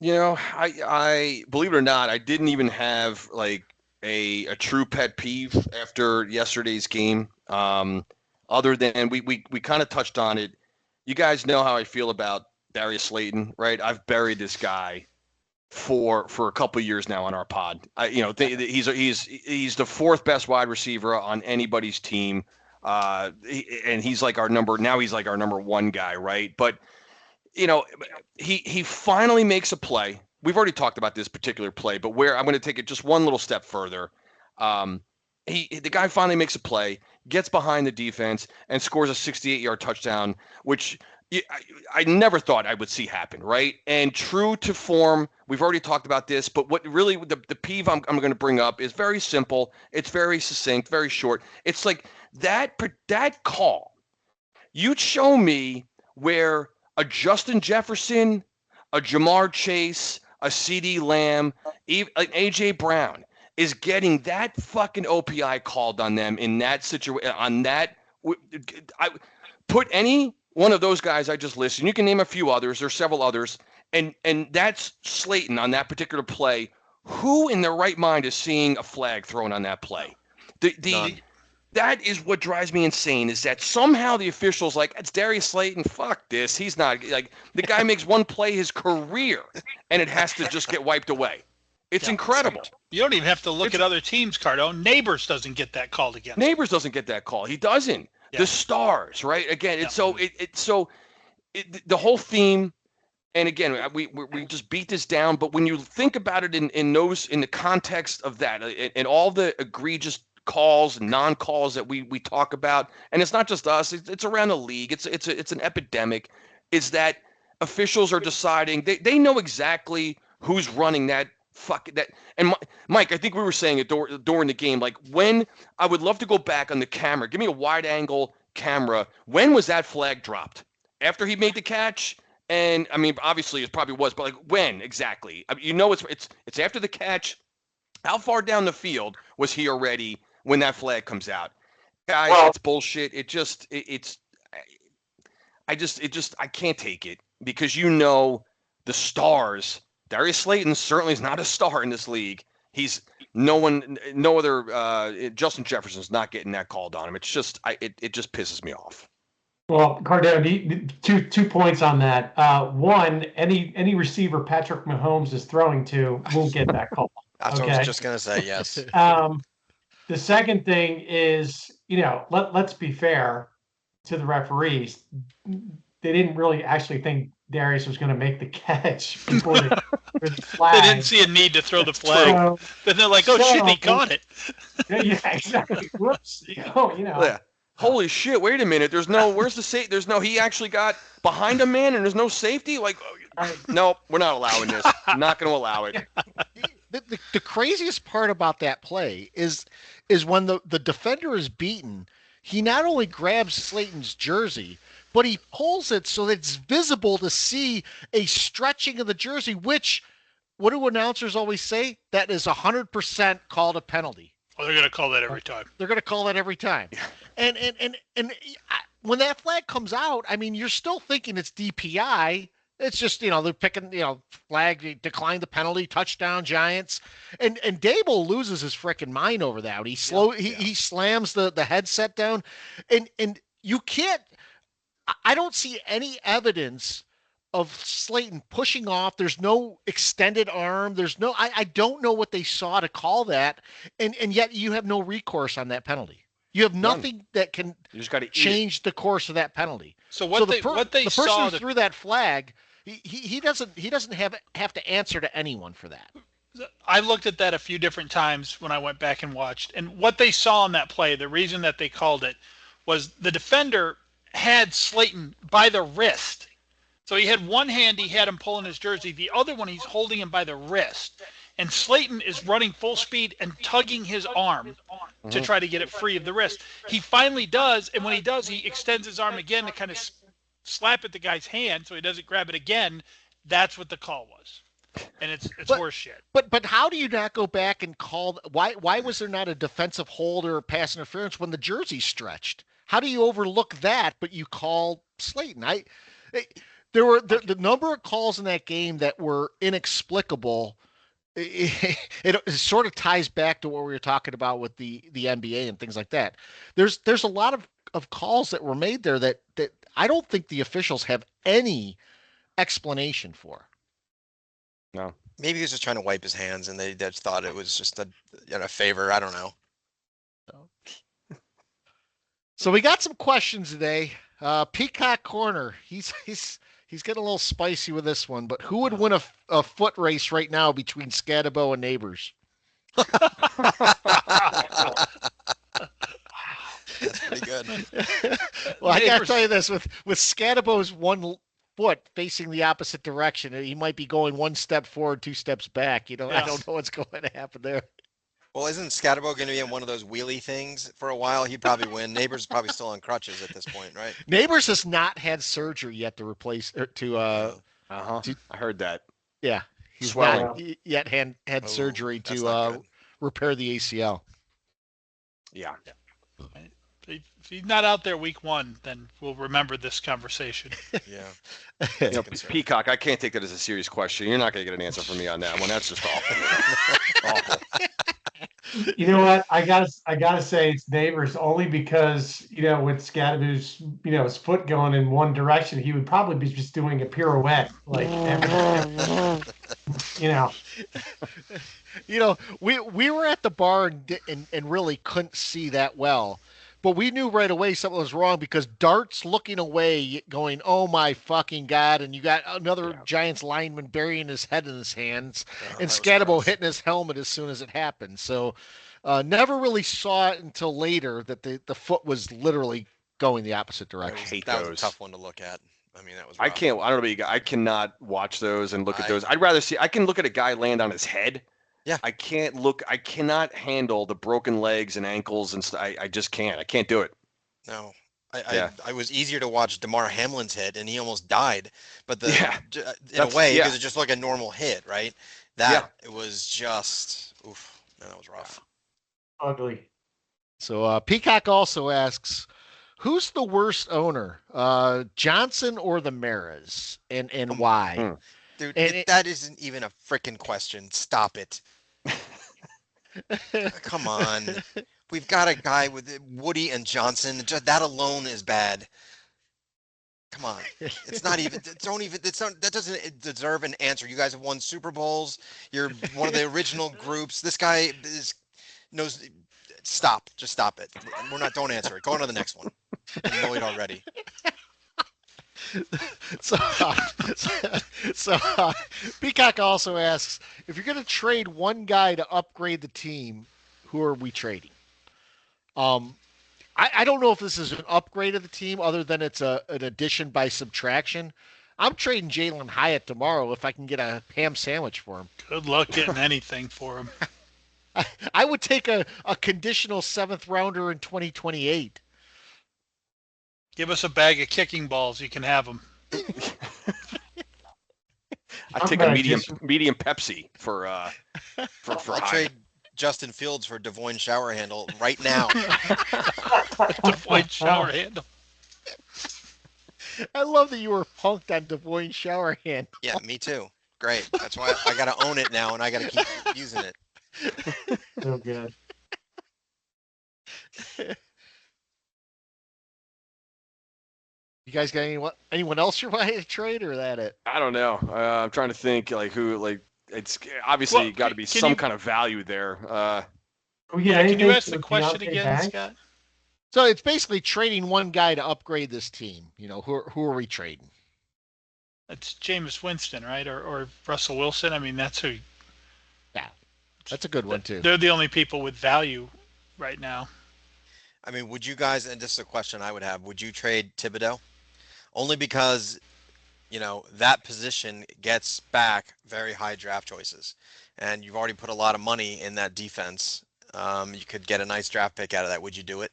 I believe it or not, I didn't even have like a true pet peeve after yesterday's game. Other than we kind of touched on it. You guys know how I feel about Darius Slayton, right? I've buried this guy for a couple of years now on our pod. He's the 4th best wide receiver on anybody's team, and he's like our number 1 guy, right? But he finally makes a play. We've already talked about this particular play, but where I'm going to take it just one little step further. The guy finally makes a play, gets behind the defense, and scores a 68-yard touchdown, which I never thought I would see happen, right? And true to form, we've already talked about this, but what really the peeve I'm going to bring up is very simple. It's very succinct, very short. It's like that call. You'd show me where a Justin Jefferson, a Jamar Chase, a CD Lamb, even an AJ Brown is getting that fucking OPI called on them in that situation. On that, I put any one of those guys I just listed. You can name a few others. There's several others, and that's Slayton on that particular play. Who in their right mind is seeing a flag thrown on that play? That is what drives me insane, is that somehow the officials like, it's Darius Slayton, fuck this. He's not, like, the guy makes one play his career, and it has to just get wiped away. It's incredible.
You don't even have to look at other teams, Cardone. Neighbors doesn't get that called against.
Neighbors doesn't get that call. He doesn't. Yeah. The Stars, right? Again, it's the whole theme, and again, we just beat this down, but when you think about it in the context of that, and all the egregious calls and non-calls that we talk about, and it's not just us, it's around the league, it's an epidemic, is that officials are deciding, they know exactly who's running that and Mike, I think we were saying it during the game, like, when I would love to go back on the camera, give me a wide angle camera, when was that flag dropped? After he made the catch? And I mean, obviously it probably was, but like, when exactly? I mean, it's after the catch. How far down the field was he already when that flag comes out? Guys, it's bullshit. I can't take it, because the Stars. Darius Slayton certainly is not a star in this league. He's no other. Justin Jefferson's not getting that called on him. It's just, it just pisses me off.
Well, Cardone, two points on that. One, any receiver Patrick Mahomes is throwing to won't get that call.
That's what I was just gonna say. Yes.
The second thing is, let's be fair to the referees. They didn't really actually think Darius was going to make the catch before the flag.
They didn't see a need to throw the flag. Then they're like, "Oh shit, he caught it."
Yeah, exactly. Whoops.
Yeah. Holy shit! Wait a minute. Where's the safety? He actually got behind a man, and there's no safety. Like, no, we're not allowing this. I'm not going to allow it.
The craziest part about that play is when the defender is beaten, he not only grabs Slayton's jersey, but he pulls it so that it's visible to see a stretching of the jersey, which, what do announcers always say? That is 100% called a penalty.
Oh, they're going to call that every time.
They're going to call that every time. And when that flag comes out, I mean, you're still thinking it's DPI. It's just, they're picking, flag, decline the penalty, touchdown, Giants. And Dable loses his freaking mind over that. He slams the headset down. And you can't, I don't see any evidence of Slayton pushing off. There's no extended arm. I don't know what they saw to call that. And yet you have no recourse on that penalty. You have nothing that can change the course of that penalty.
So the person
who threw that flag, he doesn't have to answer to anyone for that.
I looked at that a few different times when I went back and watched, and what they saw on that play, the reason that they called it, was the defender had Slayton by the wrist. So he had one hand, he had him pulling his jersey. The other one, he's holding him by the wrist. And Slayton is running full speed and tugging his arm to try to get it free of the wrist. He finally does, and when he does, he extends his arm again to kind of slap at the guy's hand so he doesn't grab it again. That's what the call was. And it's horse shit.
But how do you not go back and call? Why was there not a defensive hold or pass interference when the jersey stretched? How do you overlook that, but you call Slayton? There were the number of calls in that game that were inexplicable. It sort of ties back to what we were talking about with the NBA and things like that. There's a lot of calls that were made there that I don't think the officials have any explanation for.
No.
Maybe he was just trying to wipe his hands and they just thought it was just a favor. I don't know.
So we got some questions today. Peacock Corner, he's getting a little spicy with this one, but who would win a foot race right now between Scadabo and Neighbors?
That's pretty good.
Well, I gotta tell you this: with Scadabo's one foot facing the opposite direction, he might be going one step forward, two steps back. You know, I don't know what's going to happen there.
Well, isn't Scatterbo going to be in one of those wheelie things for a while? He'd probably win. Neighbors is probably still on crutches at this point, right?
Neighbors has not had surgery yet to replace
I heard that.
Yeah, he's
Swelling.
not yet had surgery to repair the ACL.
Yeah.
If he's not out there week 1, then we'll remember this conversation.
Yeah.
Peacock, I can't take that as a serious question. You're not going to get an answer from me on that one. That's just awful. Awful.
You know what? I gotta say it's Neighbors only because, with Scadabu's, his foot going in one direction, he would probably be just doing a pirouette, like
we were at the bar and really couldn't see that well. But we knew right away something was wrong because Dart's looking away, going, "Oh my fucking God!" And you got another Giants lineman burying his head in his hands, and Scadabo hitting his helmet as soon as it happened. So, never really saw it until later that the foot was literally going the opposite direction.
That was a tough one to look at. I mean, that was.
Rough. I don't know about you guys. I cannot watch those and look at those. I'd rather see. I can look at a guy land on his head.
Yeah.
I cannot handle the broken legs and ankles and stuff. I just can't. I can't do it.
No. I was easier to watch DeMar Hamlin's hit, and he almost died. But in a way, because it's just like a normal hit, right? It was just, oof, man, that was rough.
Ugly.
So Peacock also asks, who's the worst owner, Johnson or the Maras, and why?
Dude, that isn't even a freaking question. Stop it. Come on. We've got a guy with Woody and Johnson. Just that alone is bad. Come on. It's not even. That doesn't deserve an answer. You guys have won Super Bowls. You're one of the original groups. This guy knows. Stop. Just stop it. Don't answer it. Go on to the next one. I'm annoyed already.
So Peacock also asks, if you're going to trade one guy to upgrade the team, who are we trading? I don't know if this is an upgrade of the team other than it's an addition by subtraction. I'm trading Jalen Hyatt tomorrow if I can get a ham sandwich for him.
Good luck getting anything for him.
I would take a conditional 7th rounder in 2028.
Give us a bag of kicking balls. You can have them.
I'd take a medium Pepsi for
I'll
Hyatt.
trade Justin Fields for Devoyne shower handle right now.
Devoyne shower handle.
I love that you were punked on Devoyne shower handle.
Yeah, me too. Great. That's why I got to own it now, and I got to keep using it.
So good.
You guys got anyone else you're wanting to trade, or that it?
I don't know. I'm trying to think who. It's obviously got to be some kind of value there.
Can you ask the question again, Scott?
So it's basically trading one guy to upgrade this team. Who are we trading?
It's Jameis Winston, right? Or Russell Wilson. I mean, that's who.
Yeah, that's a good one too.
They're the only people with value right now.
I mean, would you guys, and this is a question I would have, would you trade Thibodeau? Only because, that position gets back very high draft choices. And you've already put a lot of money in that defense. You could get a nice draft pick out of that. Would you do it?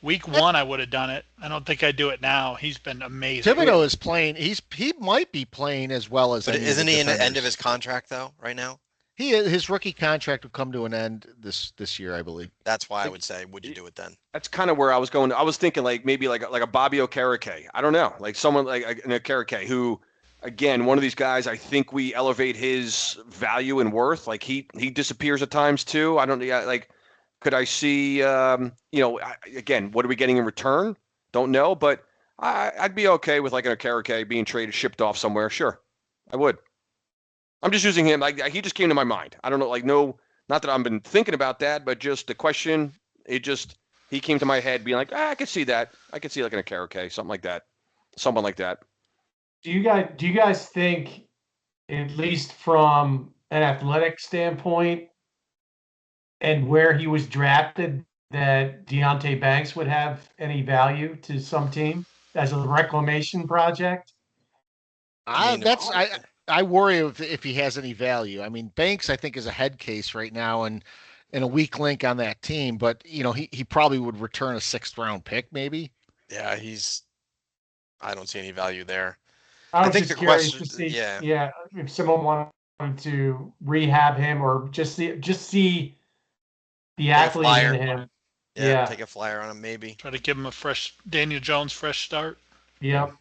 Week 1, I would have done it. I don't think I'd do it now. He's been amazing.
Thibodeau is playing. He might be playing as well as.
But isn't he in the end of his contract though, right now?
His rookie contract will come to an end this year, I believe.
That's why I would say, would you do it then?
That's kind of where I was going. I was thinking maybe like a Bobby Okereke. I don't know, like someone like an Okereke who, again, one of these guys. I think we elevate his value and worth. Like he disappears at times too. I don't like. Could I see? Again, what are we getting in return? Don't know, but I'd be okay with like an Okereke being traded, shipped off somewhere. Sure, I would. I'm just using him. Like he just came to my mind. I don't know. No, not that I've been thinking about that, but just the question. He came to my head, being like, I could see that. I could see like an Okereke, something like that, someone like that.
Do you guys think, at least from an athletic standpoint, and where he was drafted, that Deontay Banks would have any value to some team as a reclamation project?
I worry if he has any value. I mean, Banks I think is a head case right now and a weak link on that team, but he probably would return a 6th-round pick maybe.
Yeah, I don't see any value there.
I
think
just
the
curious
question,
to see,
yeah,
if someone wanted to rehab him or just see the athlete in him.
Yeah, take a flyer on him maybe.
Try to give him a fresh Daniel Jones fresh start.
Yeah.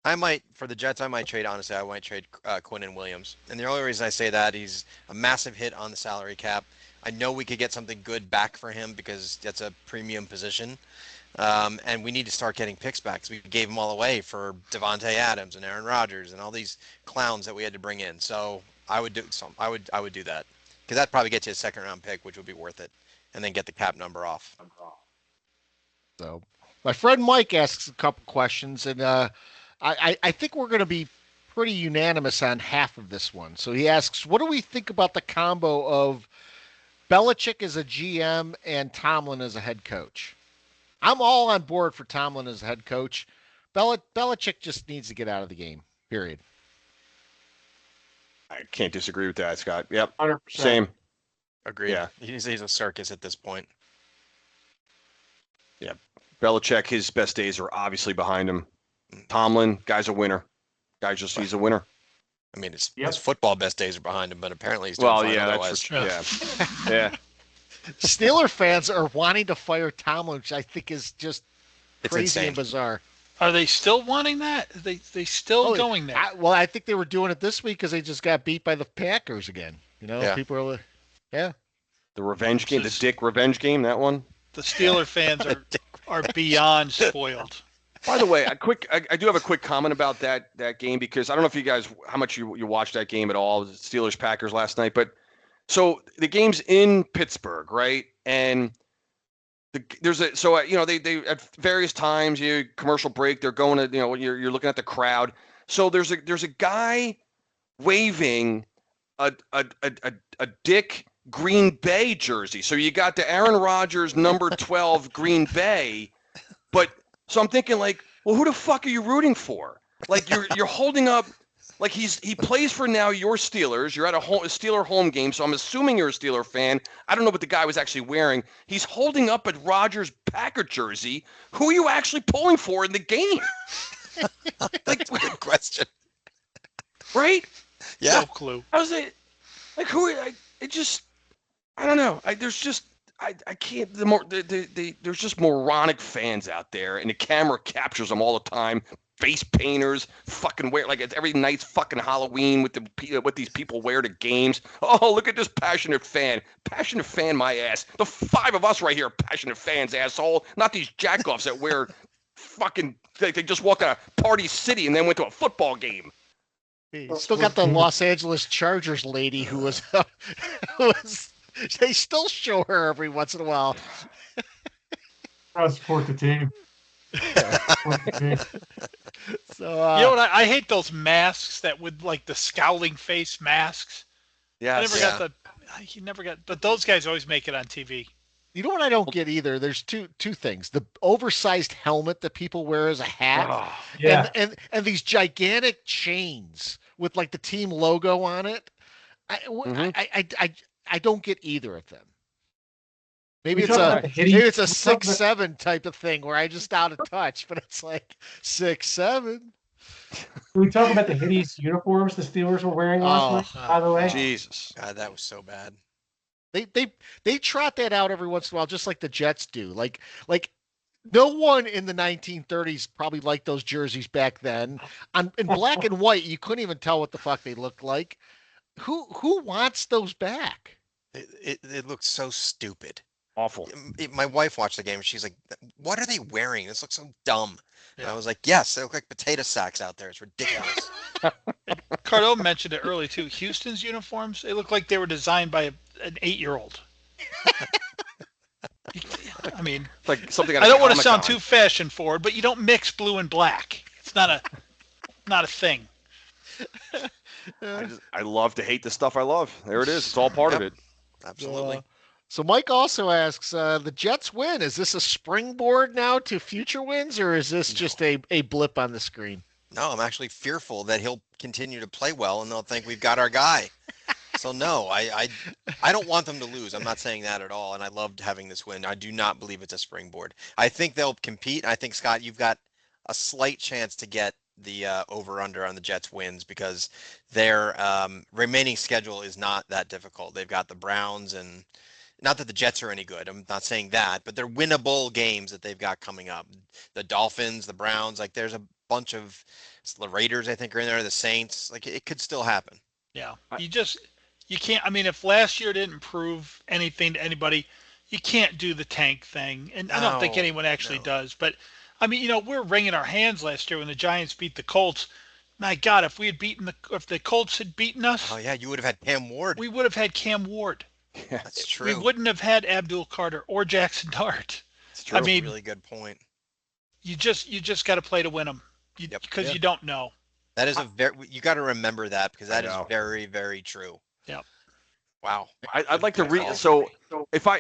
I might, for the Jets, I might trade Quinnen Williams. And the only reason I say that, he's a massive hit on the salary cap. I know we could get something good back for him because that's a premium position. And we need to start getting picks back because we gave them all away for Devontae Adams and Aaron Rodgers and all these clowns that we had to bring in. So I would do that because that probably gets you a 2nd-round pick, which would be worth it, and then get the cap number off.
So my friend Mike asks a couple questions, and I think we're going to be pretty unanimous on half of this one. So he asks, what do we think about the combo of Belichick as a GM and Tomlin as a head coach? I'm all on board for Tomlin as a head coach. Belichick just needs to get out of the game, period.
I can't disagree with that, Scott. Yep.
100%.
Same.
Agreed. Yeah. He's a circus at this point.
Yeah. Belichick, his best days are obviously behind him. Tomlin, guy's a winner. He's a winner.
I mean, his football best days are behind him, but apparently he's doing fine otherwise.
That's yeah.
Steeler fans are wanting to fire Tomlin, which I think is just crazy
insane.
and bizarre.
Are they still wanting that? Are they still going there?
I think they were doing it this week because they just got beat by the Packers again. People are,
The revenge game, the Dick revenge game, that one.
The Steeler fans are beyond spoiled.
By the way, I do have a quick comment about that game because I don't know if you guys how much you watched that game at all, Steelers Packers last night, but so the game's in Pittsburgh, right? And they at various times, commercial break, they're going to you're looking at the crowd. So there's a guy waving a Dick Green Bay jersey. So you got the Aaron Rodgers number 12 Green Bay, but so I'm thinking like, well, who the fuck are you rooting for? Like you're holding up, like he plays for now your Steelers. You're at a Steeler home game, so I'm assuming you're a Steeler fan. I don't know what the guy was actually wearing. He's holding up a Rodgers Packer jersey. Who are you actually pulling for in the game?
Like, good question.
Right?
Yeah. No clue.
I was like, who? I don't know. I can't. There's just moronic fans out there, and the camera captures them all the time. Face painters, fucking wear like it's every night's fucking Halloween with what these people wear to games. Oh, look at this passionate fan, my ass. The 5 of us right here, are passionate fans, asshole. Not these jackoffs that wear fucking. They just walked out of Party City and then went to a football game.
Still got the Los Angeles Chargers lady who was. They still show her every once in a while.
I support the team.
So
you know what? I hate those masks that with like the scowling face masks.
Yeah,
you never got, but those guys always make it on TV.
You know what I don't get either? There's two things: the oversized helmet that people wear as a hat, and these gigantic chains with like the team logo on it. I don't get either of them. Maybe it's a 6'7" type of thing where I just out of touch, but it's like 6'7".
Can we talk about the hideous uniforms the Steelers were wearing last night, by the way?
Jesus.
God, that was so bad.
They trot that out every once in a while, just like the Jets do. Like no one in the 1930s probably liked those jerseys back then. In black and white, you couldn't even tell what the fuck they looked like. Who wants those back?
It looked so stupid.
Awful.
My wife watched the game and she's like, what are they wearing? This looks so dumb. Yeah. And I was like, yes, they look like potato sacks out there. It's ridiculous.
Cardone mentioned it early too. Houston's uniforms, they look like they were designed by an 8-year-old. I mean,
it's like something.
I don't want to sound too fashion forward, but you don't mix blue and black. It's not a thing.
I love to hate the stuff I love. There it is. It's all part of it.
Absolutely.
So Mike also asks, the Jets win. Is this a springboard now to future wins, or is this just a blip on the screen?
No, I'm actually fearful that he'll continue to play well and they'll think we've got our guy. So no, I don't want them to lose. I'm not saying that at all. And I loved having this win. I do not believe it's a springboard. I think they'll compete. I think, Scott, you've got a slight chance to get the over under on the Jets wins because their remaining schedule is not that difficult. They've got the Browns, and not that the Jets are any good. I'm not saying that, but they're winnable games that they've got coming up. The Dolphins, the Browns, like there's a bunch of the Raiders, I think, are in there. The Saints, like it could still happen.
Yeah, you can't. I mean, if last year didn't prove anything to anybody, you can't do the tank thing, and I don't think anyone actually does. But I mean, we're wringing our hands last year when the Giants beat the Colts. My God, if the Colts had beaten us,
oh yeah, you would have had Cam Ward.
We would have had Cam Ward.
That's true.
We wouldn't have had Abdul Carter or Jackson Dart.
That's true. I mean, really good point.
You just got to play to win them, because you don't know.
That is you got to remember that because that is very, very true.
Yep.
Wow.
I'd like to so if I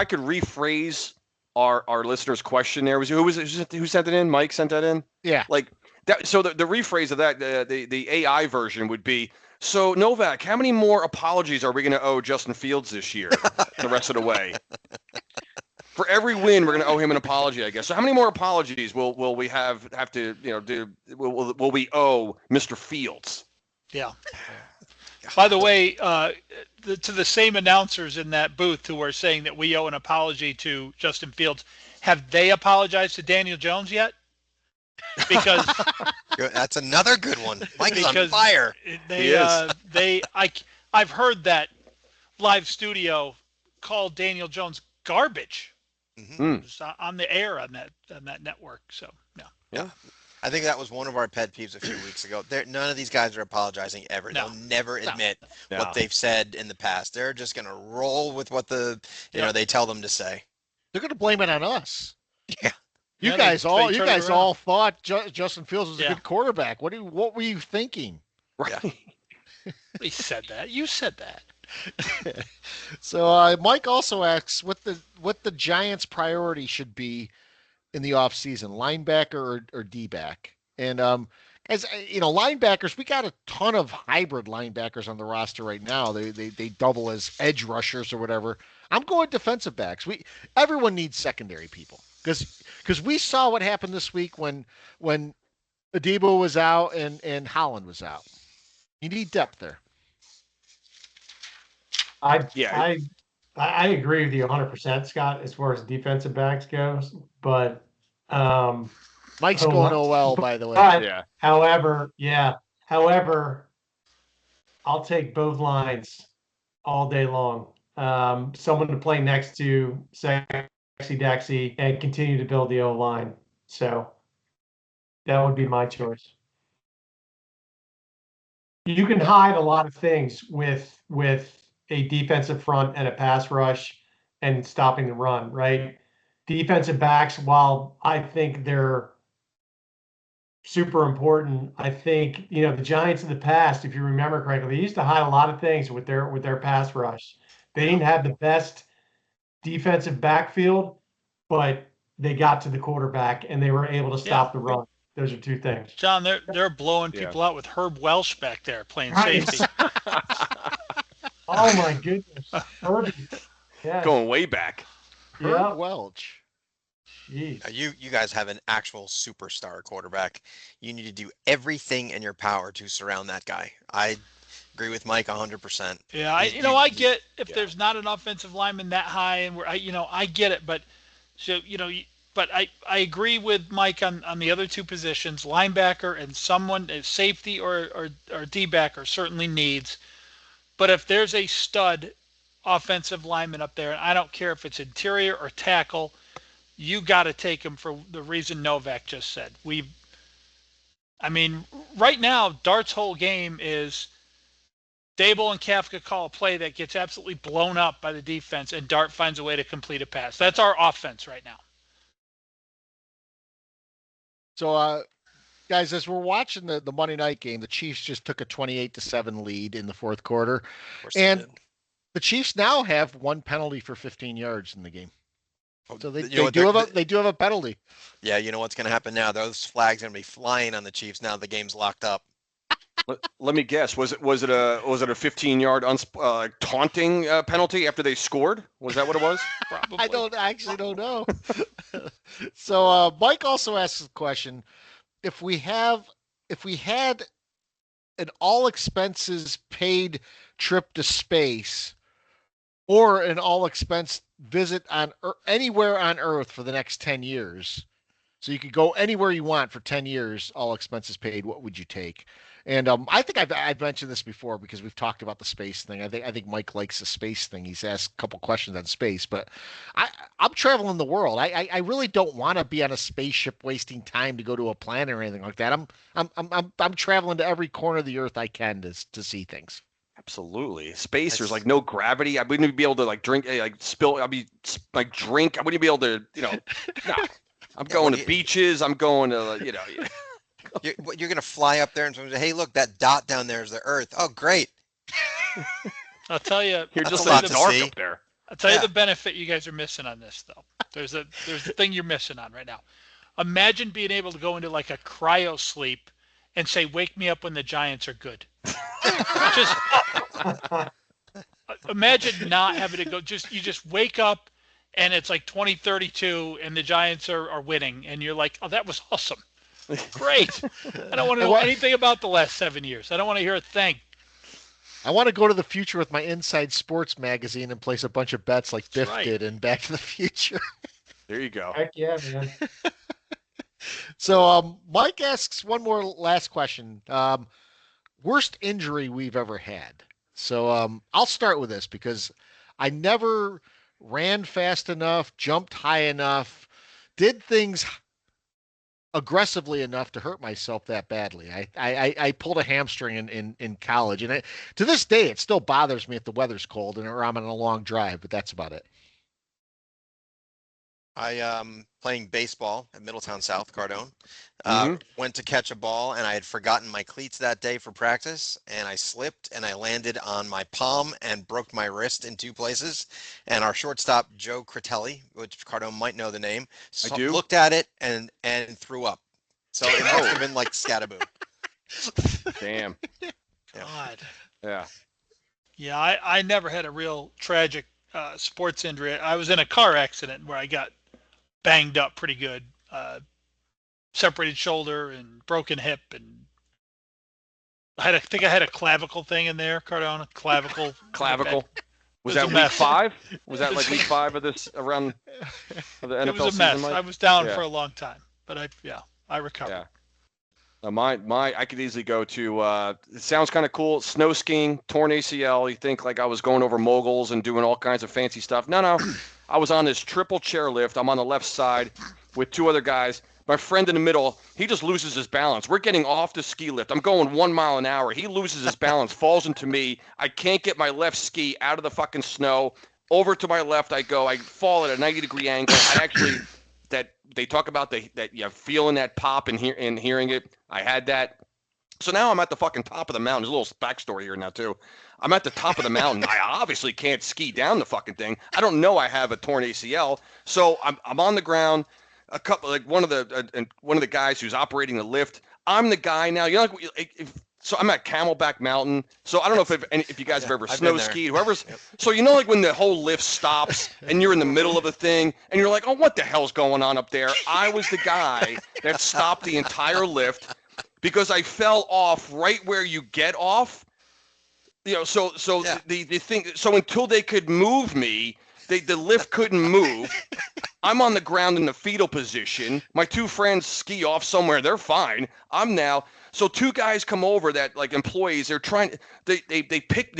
could rephrase our listener's question there, who sent it in? Mike sent that in?
Yeah.
Like that. So the rephrase of that, the AI version would be, so Novak, how many more apologies are we going to owe Justin Fields this year, the rest of the way? For every win, we're going to owe him an apology, I guess. So how many more apologies will we have to do? Will we owe Mr. Fields?
Yeah. By the way, to the same announcers in that booth who are saying that we owe an apology to Justin Fields, have they apologized to Daniel Jones yet? Because
that's another good one. Mike is on fire.
I've heard that Live Studio called Daniel Jones garbage. Mm-hmm. On the air on that network. So
yeah. I think that was one of our pet peeves a few weeks ago. None of these guys are apologizing ever. No. They'll never admit what they've said in the past. They're just going to roll with what they tell them to say.
They're going to blame it on us.
Yeah.
You guys all thought Justin Fields was a good quarterback. What were you thinking?
Right.
He said that. You said that.
So Mike also asks what the Giants' priority should be in the offseason, linebacker or D-back. And as linebackers, we got a ton of hybrid linebackers on the roster right now. They double as edge rushers or whatever. I'm going defensive backs. Everyone needs secondary people because we saw what happened this week when Adebo was out and Holland was out. You need depth there.
I agree with you 100%, Scott, as far as defensive backs goes. But
Mike's going OL, by the way.
Yeah. However, I'll take both lines all day long. Someone to play next to Sexy Dexy and continue to build the O line. So that would be my choice. You can hide a lot of things with a defensive front and a pass rush and stopping the run, right? Defensive backs, while I think they're super important, I think, the Giants in the past, if you remember correctly, they used to hide a lot of things with their pass rush. They didn't have the best defensive backfield, but they got to the quarterback and they were able to stop the run. Those are two things.
John, they're blowing people out with Herb Welsh back there playing safety.
Oh my goodness, Herbie.
Yes. Going way back.
Herb Welch.
Jeez. You guys have an actual superstar quarterback. You need to do everything in your power to surround that guy. I agree with Mike 100%.
Yeah, I get if there's not an offensive lineman that high, and I get it, but but I agree with Mike on the other two positions, linebacker and someone safety or D-backer certainly needs. But if there's a stud offensive lineman up there, and I don't care if it's interior or tackle, you got to take him for the reason Novak just said. Right now, Dart's whole game is Dable and Kafka call a play that gets absolutely blown up by the defense, and Dart finds a way to complete a pass. That's our offense right now.
So, guys, as we're watching the Monday night game, the Chiefs just took a 28-7 lead in the fourth quarter. And The Chiefs now have one penalty for 15 yards in the game. So they
You know what,
they do have a penalty.
Yeah, you know what's going to happen now? Those flags are going to be flying on the Chiefs now. The game's locked up.
Let me guess. Was it a 15-yard taunting penalty after they scored? Was that what it was?
Probably.
I actually don't know. So Mike also asks a question: If we had an all expenses paid trip to space, or an all expense visit on anywhere on Earth for the next 10 years, so you could go anywhere you want for 10 years, all expenses paid, what would you take? And I think I've mentioned this before because we've talked about the space thing. I think Mike likes the space thing. He's asked a couple questions on space, but I'm traveling the world. I really don't want to be on a spaceship wasting time to go to a planet or anything like that. I'm traveling to every corner of the earth I can to see things.
Absolutely. Space, there's like no gravity. I wouldn't be able to like drink, like spill. I'd be like drink. I wouldn't be able to, no. I'm going to beaches. I'm going to,
You're going to fly up there and say, hey, look, that dot down there is the Earth. Oh, great.
I'll tell you.
You're just
a lot
in the
to
dark
see.
up there.
I'll tell you the benefit you guys are missing on this, though. There's a thing you're missing on right now. Imagine being able to go into like a cryo sleep and say, wake me up when the Giants are good. Just imagine not having to go. You just wake up and it's like 2032 and the Giants are winning and you're like, oh, that was awesome. Great. I don't want to know anything about the last 7 years. I don't want to hear a thing.
I want to go to the future with my Inside Sports magazine and place a bunch of bets like Biff did in Back to the Future.
There you go.
Heck yeah, man.
So Mike asks one more last question. Worst injury we've ever had. So I'll start with this because I never ran fast enough, jumped high enough, did things aggressively enough to hurt myself that badly. I pulled a hamstring in college, and to this day it still bothers me if the weather's cold or I'm on a long drive, but that's about it.
I playing baseball at Middletown South, Cardone. Went to catch a ball, and I had forgotten my cleats that day for practice, and I slipped, and I landed on my palm and broke my wrist in 2 places. And our shortstop, Joe Critelli, which Cardone might know the name, looked at it and threw up. So it must have been like Scattaboo.
Damn.
God.
Yeah.
Yeah, I never had a real tragic sports injury. I was in a car accident where I got banged up pretty good, separated shoulder and broken hip, and I think I had a clavicle thing in there, Cardone. Clavicle.
Was that week 5? Was that like week 5 of this around of the NFL
season? It was a
season,
mess.
Mike?
I was down for a long time, but I recovered.
Yeah. I could easily go to. It sounds kind of cool. Snow skiing, torn ACL. You think like I was going over moguls and doing all kinds of fancy stuff. No. I was on this triple chairlift. I'm on the left side with 2 other guys. My friend in the middle, he just loses his balance. We're getting off the ski lift. I'm going 1 mile an hour. He loses his balance, falls into me. I can't get my left ski out of the fucking snow. Over to my left I go. I fall at a 90-degree angle. I actually, that they talk about that feeling that pop and hearing it. I had that. So now I'm at the fucking top of the mountain. There's a little backstory here now too. I'm at the top of the mountain. I obviously can't ski down the fucking thing. I don't know I have a torn ACL. So I'm on the ground. A couple like one of the guys who's operating the lift. I'm the guy now. You know, so I'm at Camelback Mountain. So I don't know if you guys have ever snow skied. Whoever's so you know like when the whole lift stops and you're in the middle of the thing and you're like, oh, what the hell's going on up there? I was the guy that stopped the entire lift because I fell off right where you get off. You know, so the thing. So until they could move me, the lift couldn't move. I'm on the ground in the fetal position. My 2 friends ski off somewhere. They're fine. I'm now. So 2 guys come over that like employees. They're trying. They pick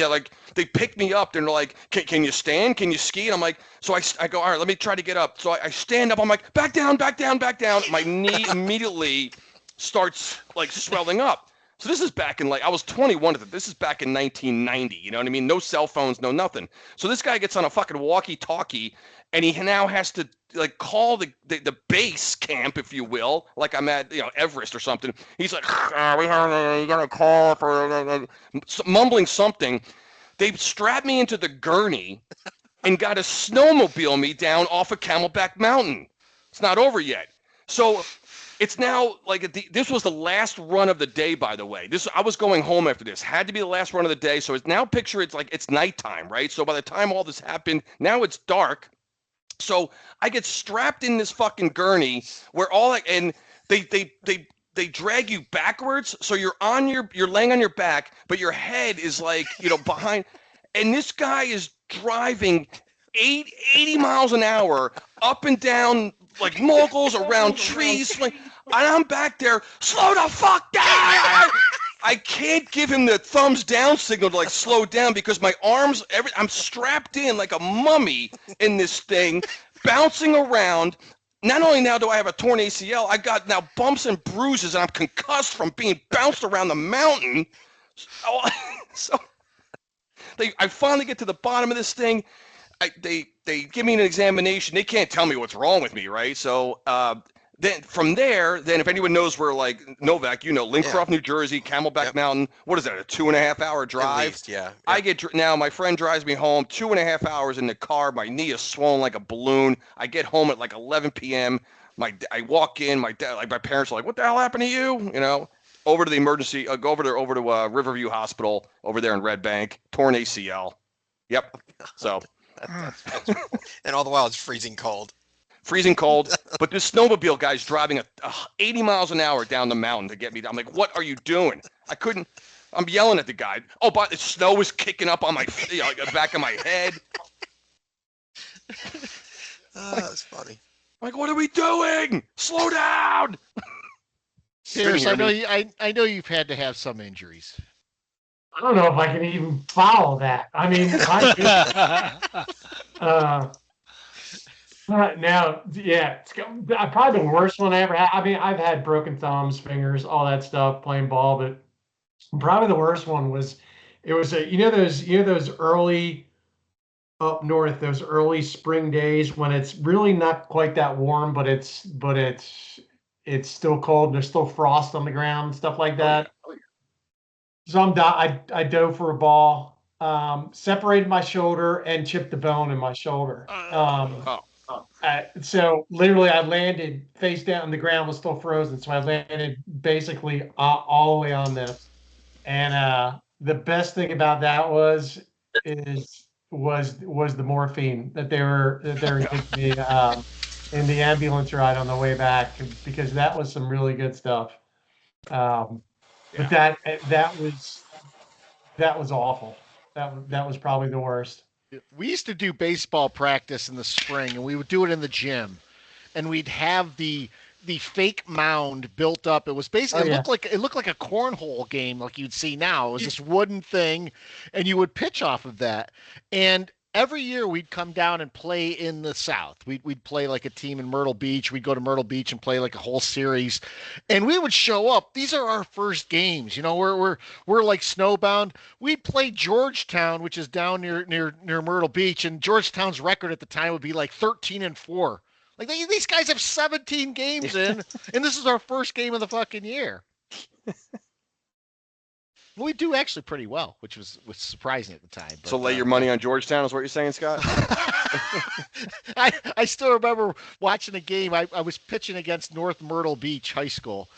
me up. They're like, can you stand? Can you ski? And I'm like, so I go, all right, let me try to get up. So I stand up. I'm like, back down, back down, back down. My knee immediately starts like swelling up. So this is back in I was 21 at this is back in 1990. You know what I mean? No cell phones, no nothing. So this guy gets on a fucking walkie-talkie, and he now has to like call the base camp, if you will, like I'm at Everest or something. He's like, we got a call for mumbling something. They strapped me into the gurney and got to snowmobile me down off of Camelback Mountain. It's not over yet. So it's now like this was the last run of the day, by the way. I was going home after this. Had to be the last run of the day. So it's now picture it's like it's nighttime, right? So by the time all this happened, now it's dark. So I get strapped in this fucking gurney where and they drag you backwards. So you're laying on your back, but your head is like, behind. And this guy is driving 80 miles an hour up and down like moguls around trees. And I'm back there, slow the fuck down. I can't give him the thumbs down signal to like slow down because my arms, I'm strapped in like a mummy in this thing, bouncing around. Not only now do I have a torn ACL, I got now bumps and bruises, and I'm concussed from being bounced around the mountain. So I finally get to the bottom of this thing. They give me an examination. They can't tell me what's wrong with me, right? So then from there, if anyone knows where, like Novak, Lincroft, New Jersey, Camelback Mountain, what is that, a 2.5 hour drive?
At least, yeah.
I get now, my friend drives me home, 2.5 hours in the car. My knee is swollen like a balloon. I get home at like 11 p.m. I walk in, my parents are like, what the hell happened to you? Over to the emergency, go over to Riverview Hospital over there in Red Bank, torn ACL. Yep. So.
And all the while it's freezing cold.
But this snowmobile guy's driving 80 miles an hour down the mountain to get me. I'm like, what are you doing? I'm yelling at the guy. Oh, but the snow was kicking up on my the back of my head.
That's funny.
Like, what are we doing? Slow down.
Pierce, I know you've had to have some injuries.
I don't know if I can even follow that. I mean, now, it's probably the worst one I ever had. I mean, I've had broken thumbs, fingers, all that stuff playing ball, but probably the worst one was those early up north, those early spring days when it's really not quite that warm, but it's still cold. There's still frost on the ground and stuff like that. So I dove for a ball, separated my shoulder and chipped the bone in my shoulder. So literally I landed face down. The ground was still frozen. So I landed basically all the way on this. And the best thing about that was the morphine that they were giving me in the ambulance ride on the way back, because that was some really good stuff. But that was awful. That was probably the worst.
We used to do baseball practice in the spring, and we would do it in the gym, and we'd have the fake mound built up. It was basically it looked like a cornhole game, like you'd see now. It was this wooden thing, and you would pitch off of that. And every year we'd come down and play in the South. We'd play like a team in Myrtle Beach. We'd go to Myrtle Beach and play like a whole series, and we would show up. These are our first games. We're like snowbound. We'd play Georgetown, which is down near Myrtle Beach, and Georgetown's record at the time would be like 13-4. Like these guys have 17 games in, and this is our first game of the fucking year. We do actually pretty well, which was surprising at the time. But,
so lay your money on Georgetown is what you're saying, Scott?
I still remember watching a game. I was pitching against North Myrtle Beach High School,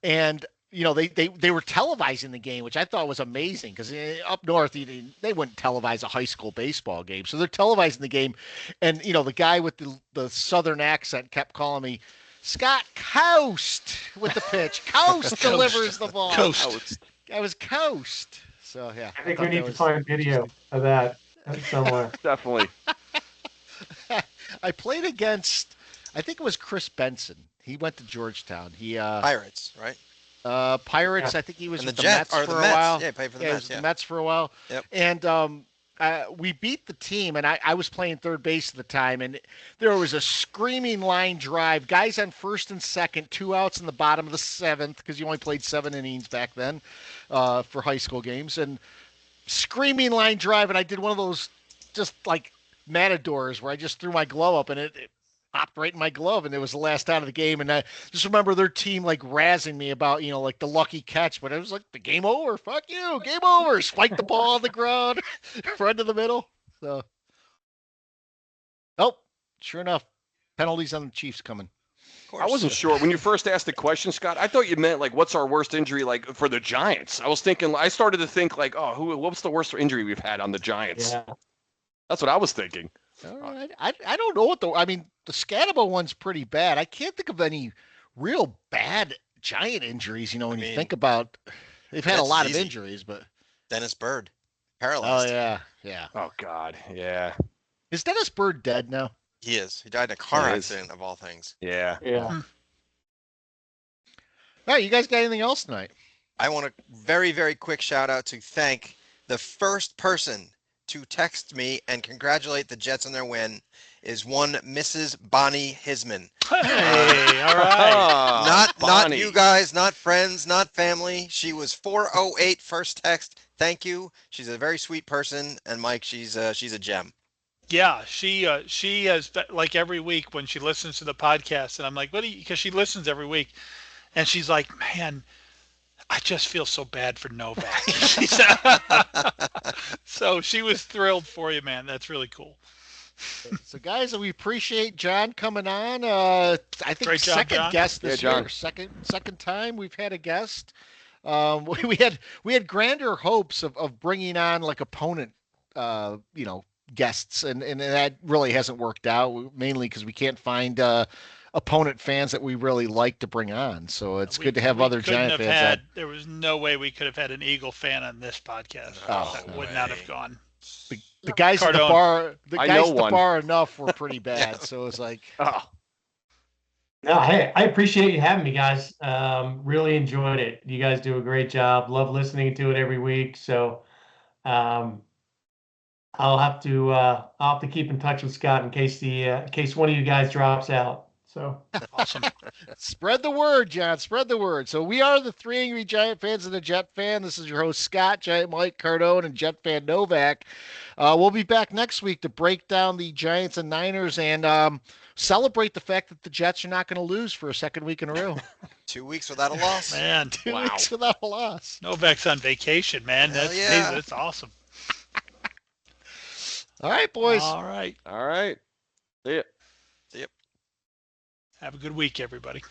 and they were televising the game, which I thought was amazing, because up north they wouldn't televise a high school baseball game, so they're televising the game, and the guy with the southern accent kept calling me Scott Coast with the pitch. Coast delivers the ball.
Coast.
I was Coast. So yeah.
I think we need to find video of that somewhere.
Definitely.
I played against, I think it was Chris Benson. He went to Georgetown.
Pirates, right?
Pirates.
Yeah.
I think he was
And
with
the
the Mets
Jets,
for a while.
Yeah, he played for the
He
Mets.
was with the Mets for a while.
Yep.
And we beat the team, and I was playing third base at the time, and there was a screaming line drive. Guys on first and second, 2 outs in the bottom of the seventh, because you only played 7 innings back then for high school games, and screaming line drive, and I did one of those just like matadors where I just threw my glove up, and popped right in my glove, and it was the last out of the game. And I just remember their team like razzing me about, like the lucky catch, but it was like the game over. Fuck you, game over. Spike the ball on the ground, run to the middle. So, oh, sure enough, penalties on the Chiefs coming.
I wasn't sure when you first asked the question, Scott. I thought you meant like, what's our worst injury like for the Giants? I started to think like, oh, what's the worst injury we've had on the Giants?
Yeah.
That's what I was thinking.
All right. I don't know the Scatabo one's pretty bad. I can't think of any real bad Giant injuries. When you think about, they've had a lot of injuries, but
Dennis Byrd, paralyzed.
Oh yeah.
Oh God, yeah.
Is Dennis Byrd dead now?
He is. He died in a car accident of all things.
Yeah.
All right, you guys got anything else tonight?
I want a very, very quick shout out to thank the first person to text me and congratulate the Jets on their win is one Mrs. Bonnie Hisman.
Hey, all right.
Not you guys, not friends, not family. She was 408 first text. Thank you. She's a very sweet person, and Mike, she's a gem.
Yeah, she has, like, every week when she listens to the podcast, and I'm like, because she listens every week, and she's like, man, I just feel so bad for Novak. So she was thrilled for you, man. That's really cool.
So guys, we appreciate John coming on. I think
Great job,
second
John.
guest this
John.
year. Second time we've had a guest. We had grander hopes of bringing on like opponent, guests, and that really hasn't worked out. Mainly because we can't find opponent fans that we really like to bring on. So it's good to have other Giant fans.
There was no way we could have had an Eagle fan on this podcast. That would not have gone.
The guys
Cardone.
at the bar, the
one.
bar enough were pretty bad. So it's like,
No, hey, I appreciate you having me, guys. Really enjoyed it. You guys do a great job. Love listening to it every week. So, I'll have to keep in touch with Scott in case one of you guys drops out. So
Awesome.
spread the word, John. Spread the word. So we are the Three Angry Giant Fans of the Jet Fan. This is your host, Scott, Giant Mike, Cardone, and Jet Fan Novak. We'll be back next week to break down the Giants and Niners and celebrate the fact that the Jets are not going to lose for a second week in a row.
2 weeks without a loss.
Man,
2 weeks without a loss.
Novak's on vacation, man. That's awesome.
All right, boys.
All right.
See ya.
Yep.
Have a good week, everybody.